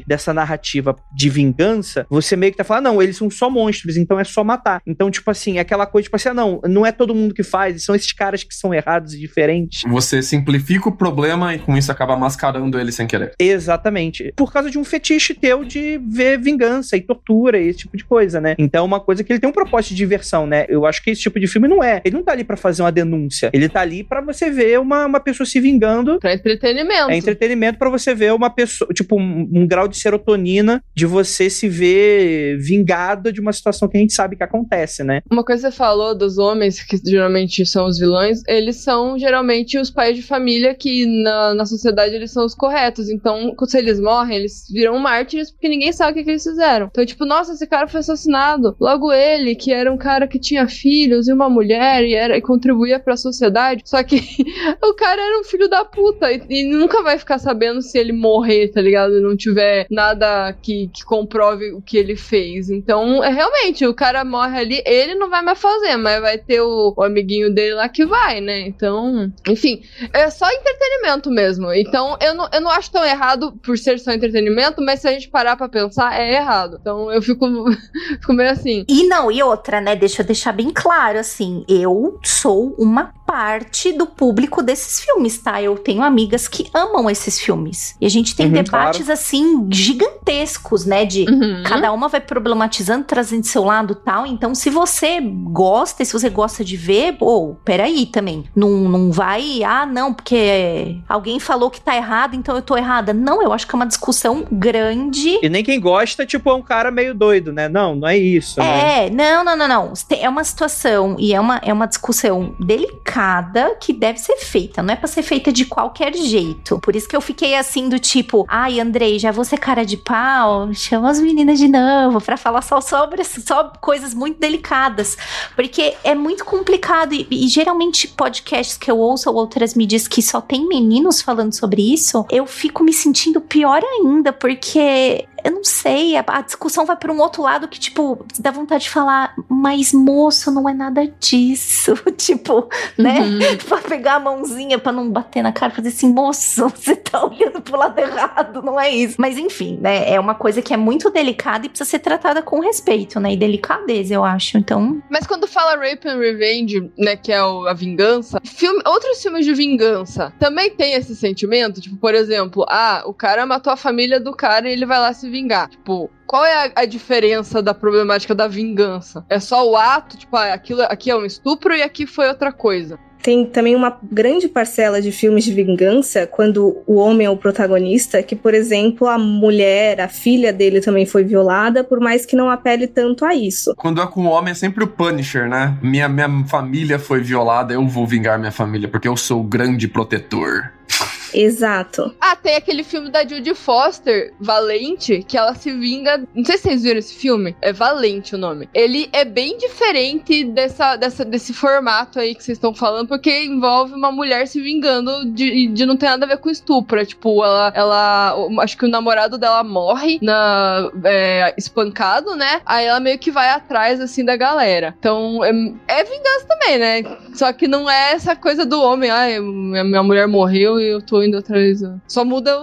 dessa narrativa de vingança, você meio que tá falando, não, eles são só monstros, então é só matar. Então, tipo assim, é aquela coisa, tipo assim, não é todo mundo que faz, são esses caras que são errados e diferentes. Você simplifica o problema e com isso acaba mascarando ele sem querer. Exatamente. Por causa de um fetiche teu de ver vingança e tortura e esse tipo de coisa, né? Então é uma coisa que ele tem um propósito de diversão, né? Eu acho que esse tipo de filme ele não tá ali pra fazer uma denúncia, ele tá ali pra você ver uma pessoa se vingando. Pra entretenimento. É entretenimento pra você ver uma pessoa, tipo, um grau de serotonina de você se ver vingada de uma situação que a gente sabe que acontece, né? Uma coisa que você falou dos homens, que geralmente são os vilões, eles são geralmente os pais de família que na sociedade eles são os corretos. Então, se eles morrem, eles viram mártires porque ninguém sabe o que eles fizeram. Então, tipo, nossa, esse cara foi assassinado. Logo ele, que era um cara que tinha filhos e uma mulher e contribuía pra sociedade. Só que o cara era um filho da puta e nunca vai ficar sabendo se ele morrer, tá ligado? E não tiver nada que comprove o que ele fez. Então, realmente, o cara morre ali, ele não vai mais fazer, mas vai ter o amiguinho dele lá que vai, né? Então, enfim, é só entretenimento mesmo. Então, eu não acho tão errado por ser só entretenimento, mas se a gente parar pra pensar, é errado. Então, eu fico meio assim. E outra, né? Deixa eu deixar bem claro, assim, eu sou uma parte do público desses filmes, tá? Eu tenho amigas que amam esses filmes. E a gente tem debates, claro, assim, gigantescos, né? De cada uma vai problematizando, trazendo seu lado e tal. Então, se você gosta, e se você gosta de ver, peraí também. Não vai, não, porque alguém falou que tá errado, então eu tô errada. Não, eu acho que é uma discussão grande. E nem quem gosta, tipo, é um cara meio doido, né? Não é isso, né? Não. É uma situação e é uma discussão delicada que deve ser feita, não é pra ser feita de qualquer jeito. Por isso que eu fiquei assim do tipo, ai, Andrei, já vou ser cara de pau, chama as meninas de novo pra falar só coisas muito delicadas, porque é muito complicado e geralmente podcasts que eu ouço ou outras mídias que só tem meninos falando sobre isso, eu fico me sentindo pior ainda, porque eu não sei, a discussão vai pra um outro lado que, tipo, dá vontade de falar, mas moço, não é nada disso. Tipo, né? Pra pegar a mãozinha pra não bater na cara e fazer assim, moço, você tá olhando pro lado errado, não é isso. Mas enfim, né? É uma coisa que é muito delicada e precisa ser tratada com respeito, né? E delicadeza, eu acho. Então. Mas quando fala Rape and Revenge, né? Que é a vingança, outros filmes de vingança também tem esse sentimento? Tipo, por exemplo, o cara matou a família do cara e ele vai lá se vingar. Tipo, qual é a diferença da problemática da vingança? É só o ato? Tipo, aquilo aqui é um estupro e aqui foi outra coisa. Tem também uma grande parcela de filmes de vingança, quando o homem é o protagonista, que, por exemplo, a mulher, a filha dele também foi violada, por mais que não apele tanto a isso. Quando é com o homem, é sempre o Punisher, né? Minha família foi violada, eu vou vingar minha família, porque eu sou o grande protetor. Exato. Tem aquele filme da Judy Foster, Valente, que ela se vinga... Não sei se vocês viram esse filme. É Valente o nome. Ele é bem diferente desse formato aí que vocês estão falando, porque envolve uma mulher se vingando de não ter nada a ver com estupro. É tipo, ela acho que o namorado dela morre espancado, né? Aí ela meio que vai atrás, assim, da galera. Então, é vingança também, né? Só que não é essa coisa do homem. Minha mulher morreu e eu tô indo atrás. Só muda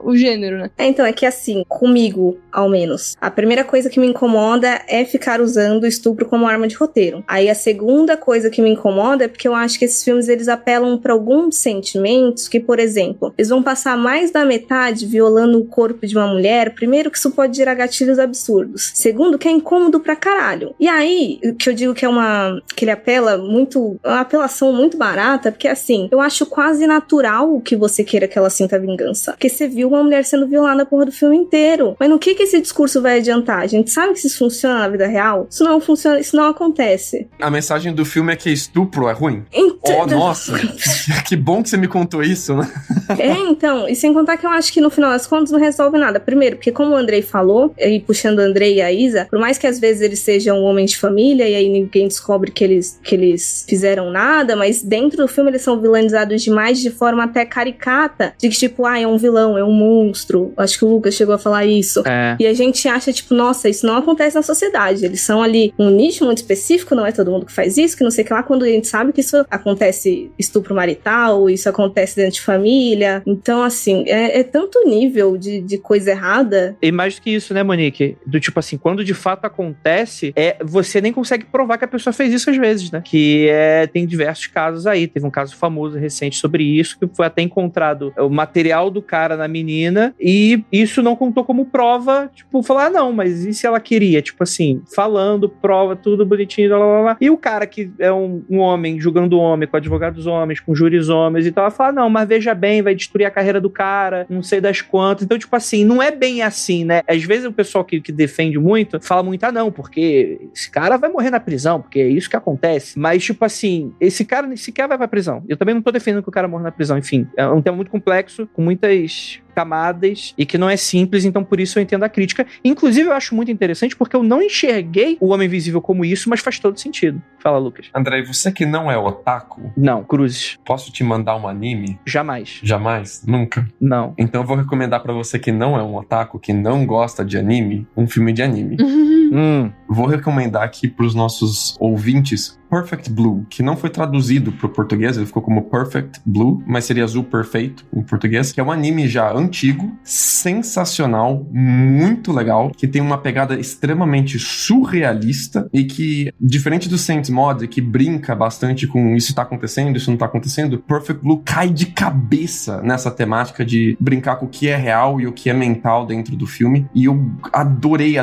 o gênero, né? Então, é que assim, comigo, ao menos, a primeira coisa que me incomoda é ficar usando o estupro como arma de roteiro. Aí a segunda coisa que me incomoda é porque eu acho que esses filmes, eles apelam pra alguns sentimentos que, por exemplo, eles vão passar mais da metade violando o corpo de uma mulher. Primeiro, que isso pode gerar gatilhos absurdos. Segundo, que é incômodo pra caralho. E aí, o que eu digo que que ele apela muito, uma apelação muito barata, porque assim, eu acho quase natural que você queira que ela sinta vingança. Porque você viu uma mulher sendo violada a porra do filme inteiro. Mas no que esse discurso vai adiantar? A gente sabe que isso funciona na vida real? Isso não funciona, isso não acontece. A mensagem do filme é que estupro é ruim? Nossa! Que bom que você me contou isso, né? Então, e sem contar que eu acho que no final das contas não resolve nada. Primeiro, porque como o Andrei falou, e puxando o Andrei e a Isa, por mais que às vezes eles sejam homens de família e aí ninguém descobre que eles fizeram nada, mas dentro do filme eles são vilanizados demais de forma até caricata, de que tipo, é um vilão, é um monstro. Acho que o Lucas chegou a falar isso. E a gente acha, tipo, nossa, isso não acontece na sociedade. Eles são ali um nicho muito específico, não é todo mundo que faz isso, que não sei o que lá, quando a gente sabe que isso acontece estupro marital, isso acontece dentro de família. Então, assim, é tanto nível de coisa errada. E mais do que isso, né, Monique? Do tipo assim, quando de fato acontece, você nem consegue provar que a pessoa fez isso às vezes, né? Que tem diversos casos aí. Teve um caso famoso recente sobre isso, que foi até encontrado o material do cara na menina, e isso não contou como prova, tipo, falar, não, mas e se ela queria? Tipo assim, falando, prova, tudo bonitinho, blá, blá, blá. E o cara que é um homem, julgando homem, com advogados homens, com júris homens e tal, fala, não, mas veja bem, vai destruir a carreira do cara, não sei das quantas. Então, tipo assim, não é bem assim, né? Às vezes o pessoal que defende muito, fala muito, não, porque esse cara vai morrer na prisão, porque é isso que acontece. Mas, tipo assim, esse cara nem sequer vai pra prisão. Eu também não tô defendendo que o cara morra na prisão, enfim. É um tema muito complexo, com muitas camadas e que não é simples, então por isso eu entendo a crítica. Inclusive, eu acho muito interessante porque eu não enxerguei o Homem Invisível como isso, mas faz todo sentido. Fala, Lucas. André, você que não é otaku? Não, cruzes. Posso te mandar um anime? Jamais. Jamais? Nunca? Não. Então eu vou recomendar pra você que não é um otaku, que não gosta de anime, um filme de anime. Vou recomendar aqui pros nossos ouvintes Perfect Blue, que não foi traduzido pro português, ele ficou como Perfect Blue, mas seria azul perfeito em português, que é um anime já antigo, sensacional, muito legal, que tem uma pegada extremamente surrealista e que, diferente do Saints Mod, que brinca bastante com isso tá acontecendo, isso não tá acontecendo, Perfect Blue cai de cabeça nessa temática de brincar com o que é real e o que é mental dentro do filme, e eu adorei.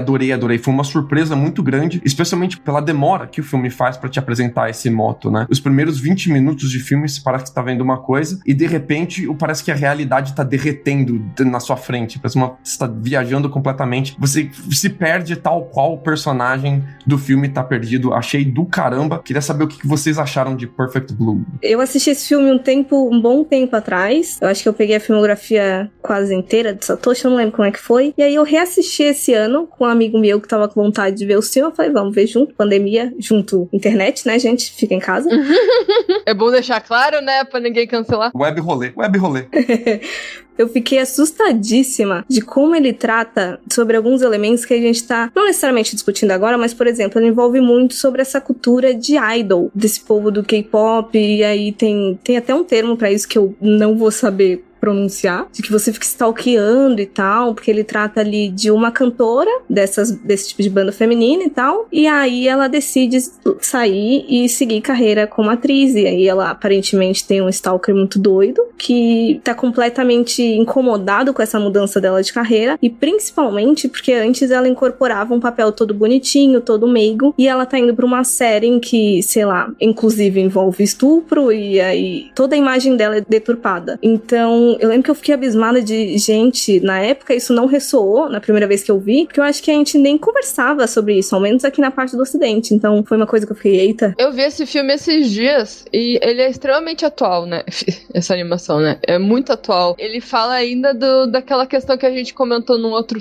Foi uma surpresa muito grande, especialmente pela demora que o filme faz pra te apresentar esse moto, né? Os primeiros 20 minutos de filme, você parece que você tá vendo uma coisa, e de repente, parece que a realidade tá derretendo na sua frente, parece que você tá viajando completamente, você se perde tal qual o personagem do filme tá perdido. Achei do caramba. Queria saber o que vocês acharam de Perfect Blue. Eu assisti esse filme um bom tempo atrás, eu acho que eu peguei a filmografia quase inteira de Satoshi, eu não lembro como é que foi, e aí eu reassisti esse ano com um amigo meu que tava com vontade de ver meus filmes, eu falei, vamos ver junto, pandemia, junto, internet, né, gente? Fica em casa. É bom deixar claro, né, pra ninguém cancelar. Web rolê. Eu fiquei assustadíssima de como ele trata sobre alguns elementos que a gente tá não necessariamente discutindo agora, mas, por exemplo, ele envolve muito sobre essa cultura de idol, desse povo do K-pop, e aí tem até um termo pra isso que eu não vou saber pronunciar, de que você fica stalkeando e tal, porque ele trata ali de uma cantora desse tipo de banda feminina e tal, e aí ela decide sair e seguir carreira como atriz, e aí ela aparentemente tem um stalker muito doido, que tá completamente incomodado com essa mudança dela de carreira, e principalmente porque antes ela incorporava um papel todo bonitinho, todo meigo, e ela tá indo pra uma série em que, sei lá, inclusive envolve estupro, e aí toda a imagem dela é deturpada. Então, eu lembro que eu fiquei abismada de gente, na época isso não ressoou na primeira vez que eu vi, porque eu acho que a gente nem conversava sobre isso, ao menos aqui na parte do Ocidente, então foi uma coisa que eu fiquei, eita. Eu vi esse filme esses dias e ele é extremamente atual, né? Essa animação, né? É muito atual. Ele fala ainda daquela questão que a gente comentou num outro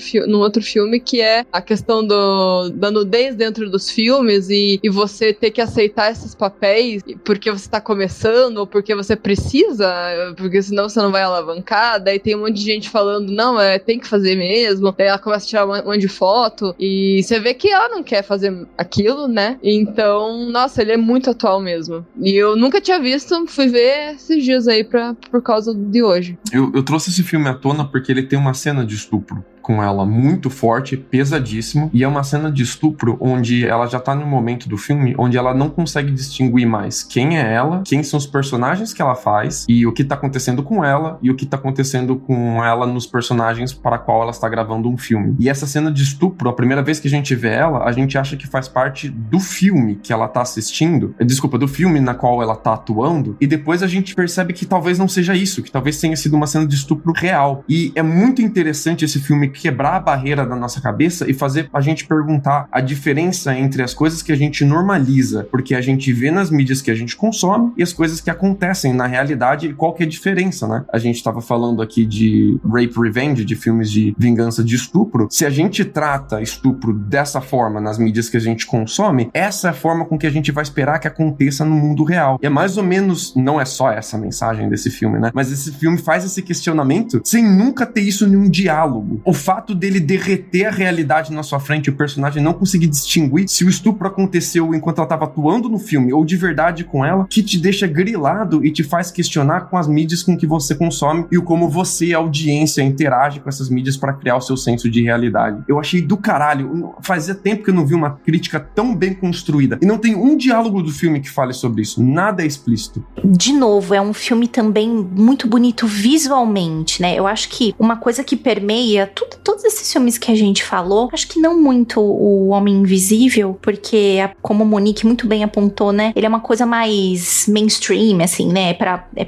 filme, que é a questão da nudez dentro dos filmes e você ter que aceitar esses papéis porque você tá começando ou porque você precisa, porque senão você não vai alavancar. Daí tem um monte de gente falando, não, tem que fazer mesmo. Daí ela começa a tirar um monte de foto e você vê que ela não quer fazer aquilo, né? Então, nossa, ele é muito atual mesmo. E eu nunca tinha visto, fui ver esses dias aí por causa de hoje. Eu trouxe esse filme à tona porque ele tem uma cena de estupro com ela muito forte, pesadíssimo, e é uma cena de estupro onde ela já tá no momento do filme onde ela não consegue distinguir mais quem é ela, quem são os personagens que ela faz e o que tá acontecendo com ela e o que tá acontecendo com ela nos personagens para qual ela está gravando um filme. E essa cena de estupro, a primeira vez que a gente vê ela, a gente acha que faz parte do filme que ela tá assistindo, do filme na qual ela tá atuando, e depois a gente percebe que talvez não seja isso, que talvez tenha sido uma cena de estupro real. E é muito interessante esse filme quebrar a barreira da nossa cabeça e fazer a gente perguntar a diferença entre as coisas que a gente normaliza, porque a gente vê nas mídias que a gente consome, e as coisas que acontecem na realidade, e qual que é a diferença, né? A gente tava falando aqui de rape revenge, de filmes de vingança de estupro. Se a gente trata estupro dessa forma nas mídias que a gente consome, essa é a forma com que a gente vai esperar que aconteça no mundo real. E é mais ou menos, não é só essa mensagem desse filme, né? Mas esse filme faz esse questionamento sem nunca ter isso em um diálogo. O fato dele derreter a realidade na sua frente e o personagem não conseguir distinguir se o estupro aconteceu enquanto ela estava atuando no filme ou de verdade com ela, que te deixa grilado e te faz questionar com as mídias com que você consome e o como você, a audiência, interage com essas mídias para criar o seu senso de realidade. Eu achei do caralho. Fazia tempo que eu não vi uma crítica tão bem construída. E não tem um diálogo do filme que fale sobre isso. Nada é explícito. De novo, é um filme também muito bonito visualmente, né? Eu acho que uma coisa que permeia todos esses filmes que a gente falou, acho que não muito o Homem Invisível, porque, como a Monique muito bem apontou, né? Ele é uma coisa mais mainstream, assim, né?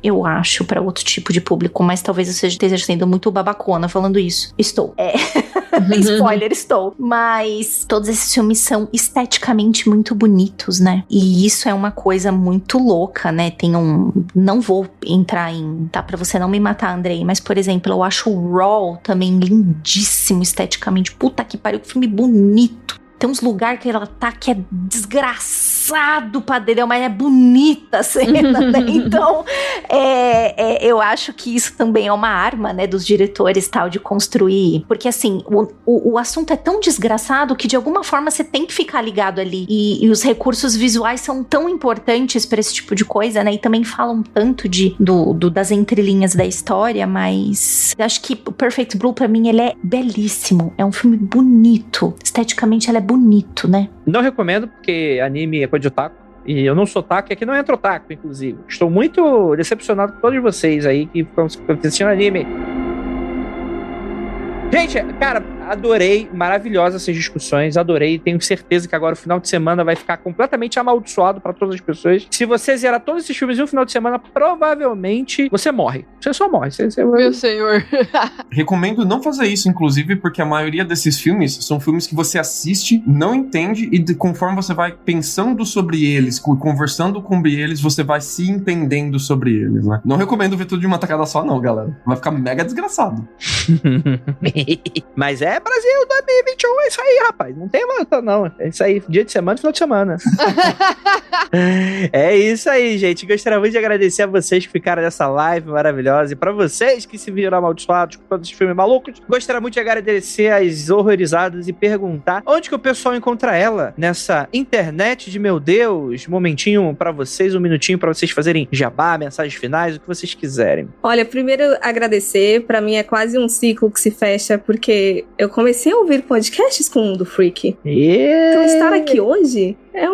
Eu acho, pra outro tipo de público, mas talvez eu esteja sendo muito babacona falando isso. Estou. Spoiler, estou. Mas todos esses filmes são esteticamente muito bonitos, né? E isso é uma coisa muito louca, né? Não vou entrar em... Tá, pra você não me matar, Andrei, mas, por exemplo, eu acho o Raw também lindíssimo esteticamente. Puta que pariu, que filme bonito. Tem uns lugares que ela tá que é desgraçado pra dedéu, mas é bonita a cena, né? Então, eu acho que isso também é uma arma, né, dos diretores, tal, de construir. Porque, assim, o assunto é tão desgraçado que, de alguma forma, você tem que ficar ligado ali. E os recursos visuais são tão importantes pra esse tipo de coisa, né? E também falam tanto das entrelinhas da história, mas eu acho que o Perfect Blue, pra mim, ele é belíssimo. É um filme bonito. Esteticamente, ele é bonito, né? Não recomendo, porque anime é coisa de otaku. E eu não sou otaku, e aqui não entra otaku, inclusive. Estou muito decepcionado com todos vocês aí que ficam assistindo anime. Gente, cara, adorei, maravilhosas essas discussões, adorei, tenho certeza que agora o final de semana vai ficar completamente amaldiçoado pra todas as pessoas. Se você zerar todos esses filmes em um final de semana, provavelmente você morre. Você só morre. Meu senhor. Recomendo não fazer isso, inclusive, porque a maioria desses filmes são filmes que você assiste, não entende, e conforme você vai pensando sobre eles, conversando com eles, você vai se entendendo sobre eles, né? Não recomendo ver tudo de uma tacada só, não, galera. Vai ficar mega desgraçado. Mas é Brasil 2021, é isso aí, rapaz. Não tem volta, não. É isso aí, dia de semana, final de semana. É isso aí, gente. Gostaria muito de agradecer a vocês que ficaram nessa live maravilhosa. E pra vocês que se viram amaldiçoados com todos esses filmes malucos, gostaria muito de agradecer as horrorizadas e perguntar onde que o pessoal encontra ela nessa internet de meu Deus. Momentinho pra vocês, um minutinho pra vocês fazerem jabá, mensagens finais, o que vocês quiserem. Olha, primeiro agradecer, pra mim é quase um ciclo que se fecha, porque eu comecei a ouvir podcasts com o Mundo Freak. Então estar aqui hoje é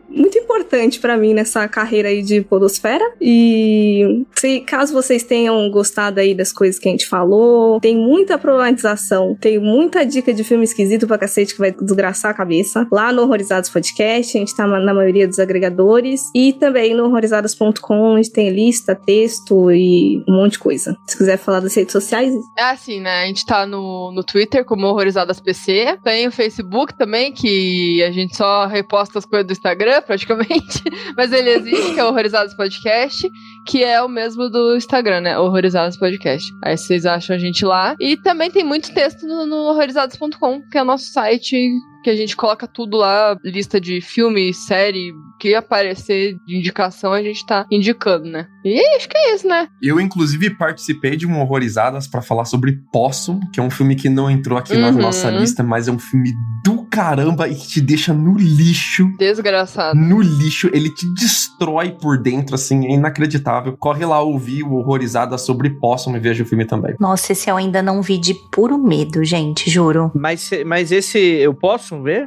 muito importante pra mim nessa carreira aí de podosfera. E caso vocês tenham gostado aí das coisas que a gente falou, tem muita problematização, tem muita dica de filme esquisito pra cacete que vai desgraçar a cabeça. Lá no Horrorizados Podcast, a gente tá na maioria dos agregadores. E também no horrorizados.com, a gente tem lista, texto e um monte de coisa. Se quiser falar das redes sociais... É assim, né? A gente tá no Twitter como Horrorizadas PC. Tem o Facebook também, que a gente só reposta as coisas do Instagram, praticamente. Mas ele existe, que é o Horrorizados Podcast, que é o mesmo do Instagram, né? Horrorizados Podcast. Aí vocês acham a gente lá. E também tem muito texto no horrorizados.com, que é o nosso site que a gente coloca tudo lá, lista de filme, série, que aparecer de indicação a gente tá indicando, né? E acho que é isso, né? Eu, inclusive, participei de um Horrorizadas pra falar sobre Possum, que é um filme que não entrou aqui na nossa lista, mas é um filme do caramba e que te deixa no lixo. Desgraçado. No lixo, ele te destrói por dentro, assim, é inacreditável. Corre lá ouvir o Horrorizadas sobre Possum e veja o filme também. Nossa, esse eu ainda não vi de puro medo, gente, juro. Mas esse eu posso ver?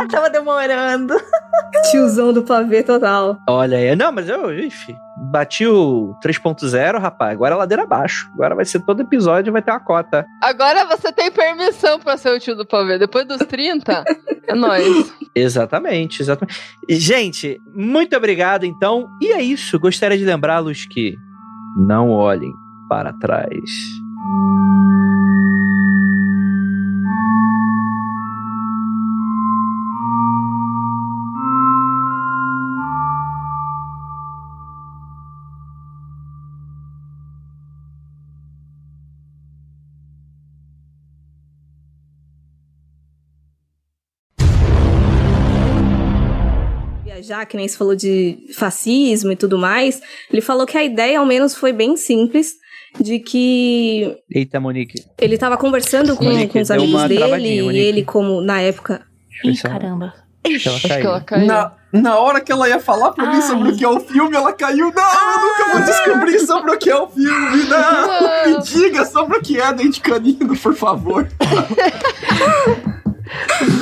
Tava demorando. Tiozão do pavê total. Olha aí. Não, mas enfim, bati o 3.0, rapaz. Agora é ladeira abaixo. Agora vai ser todo episódio, vai ter uma cota. Agora você tem permissão pra ser o tio do pavê. Depois dos 30, é nóis. Exatamente. Gente, muito obrigado, então. E é isso. Gostaria de lembrá-los que não olhem para trás. Já que nem se falou de fascismo e tudo mais, ele falou que a ideia, ao menos, foi bem simples, de que... Eita, Monique. Ele tava conversando com os amigos dele, e ele, como, na época... Ih, caramba. Acho que ela caiu. Na hora que ela ia falar pra mim sobre o que é o filme, ela caiu. Não, eu nunca vou descobrir sobre o que é o filme. Não, me diga sobre o que é Dente Canino, por favor.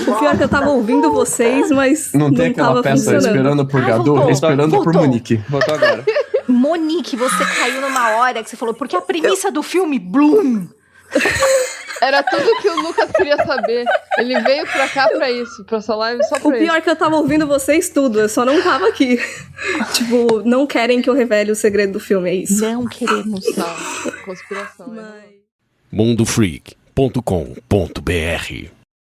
O pior é que eu tava ouvindo vocês, mas não tem aquela tava peça Esperando por Gadot, Esperando por Monique. Voltou agora. Monique, você caiu numa hora que você falou, porque a premissa do filme, Bloom. Era tudo que o Lucas queria saber. Ele veio pra cá pra isso, pra essa live só pra O pior é que eu tava ouvindo vocês tudo, eu só não tava aqui. Tipo, não querem que eu revele o segredo do filme, é isso. Não queremos. Conspiração. mundofreak.com.br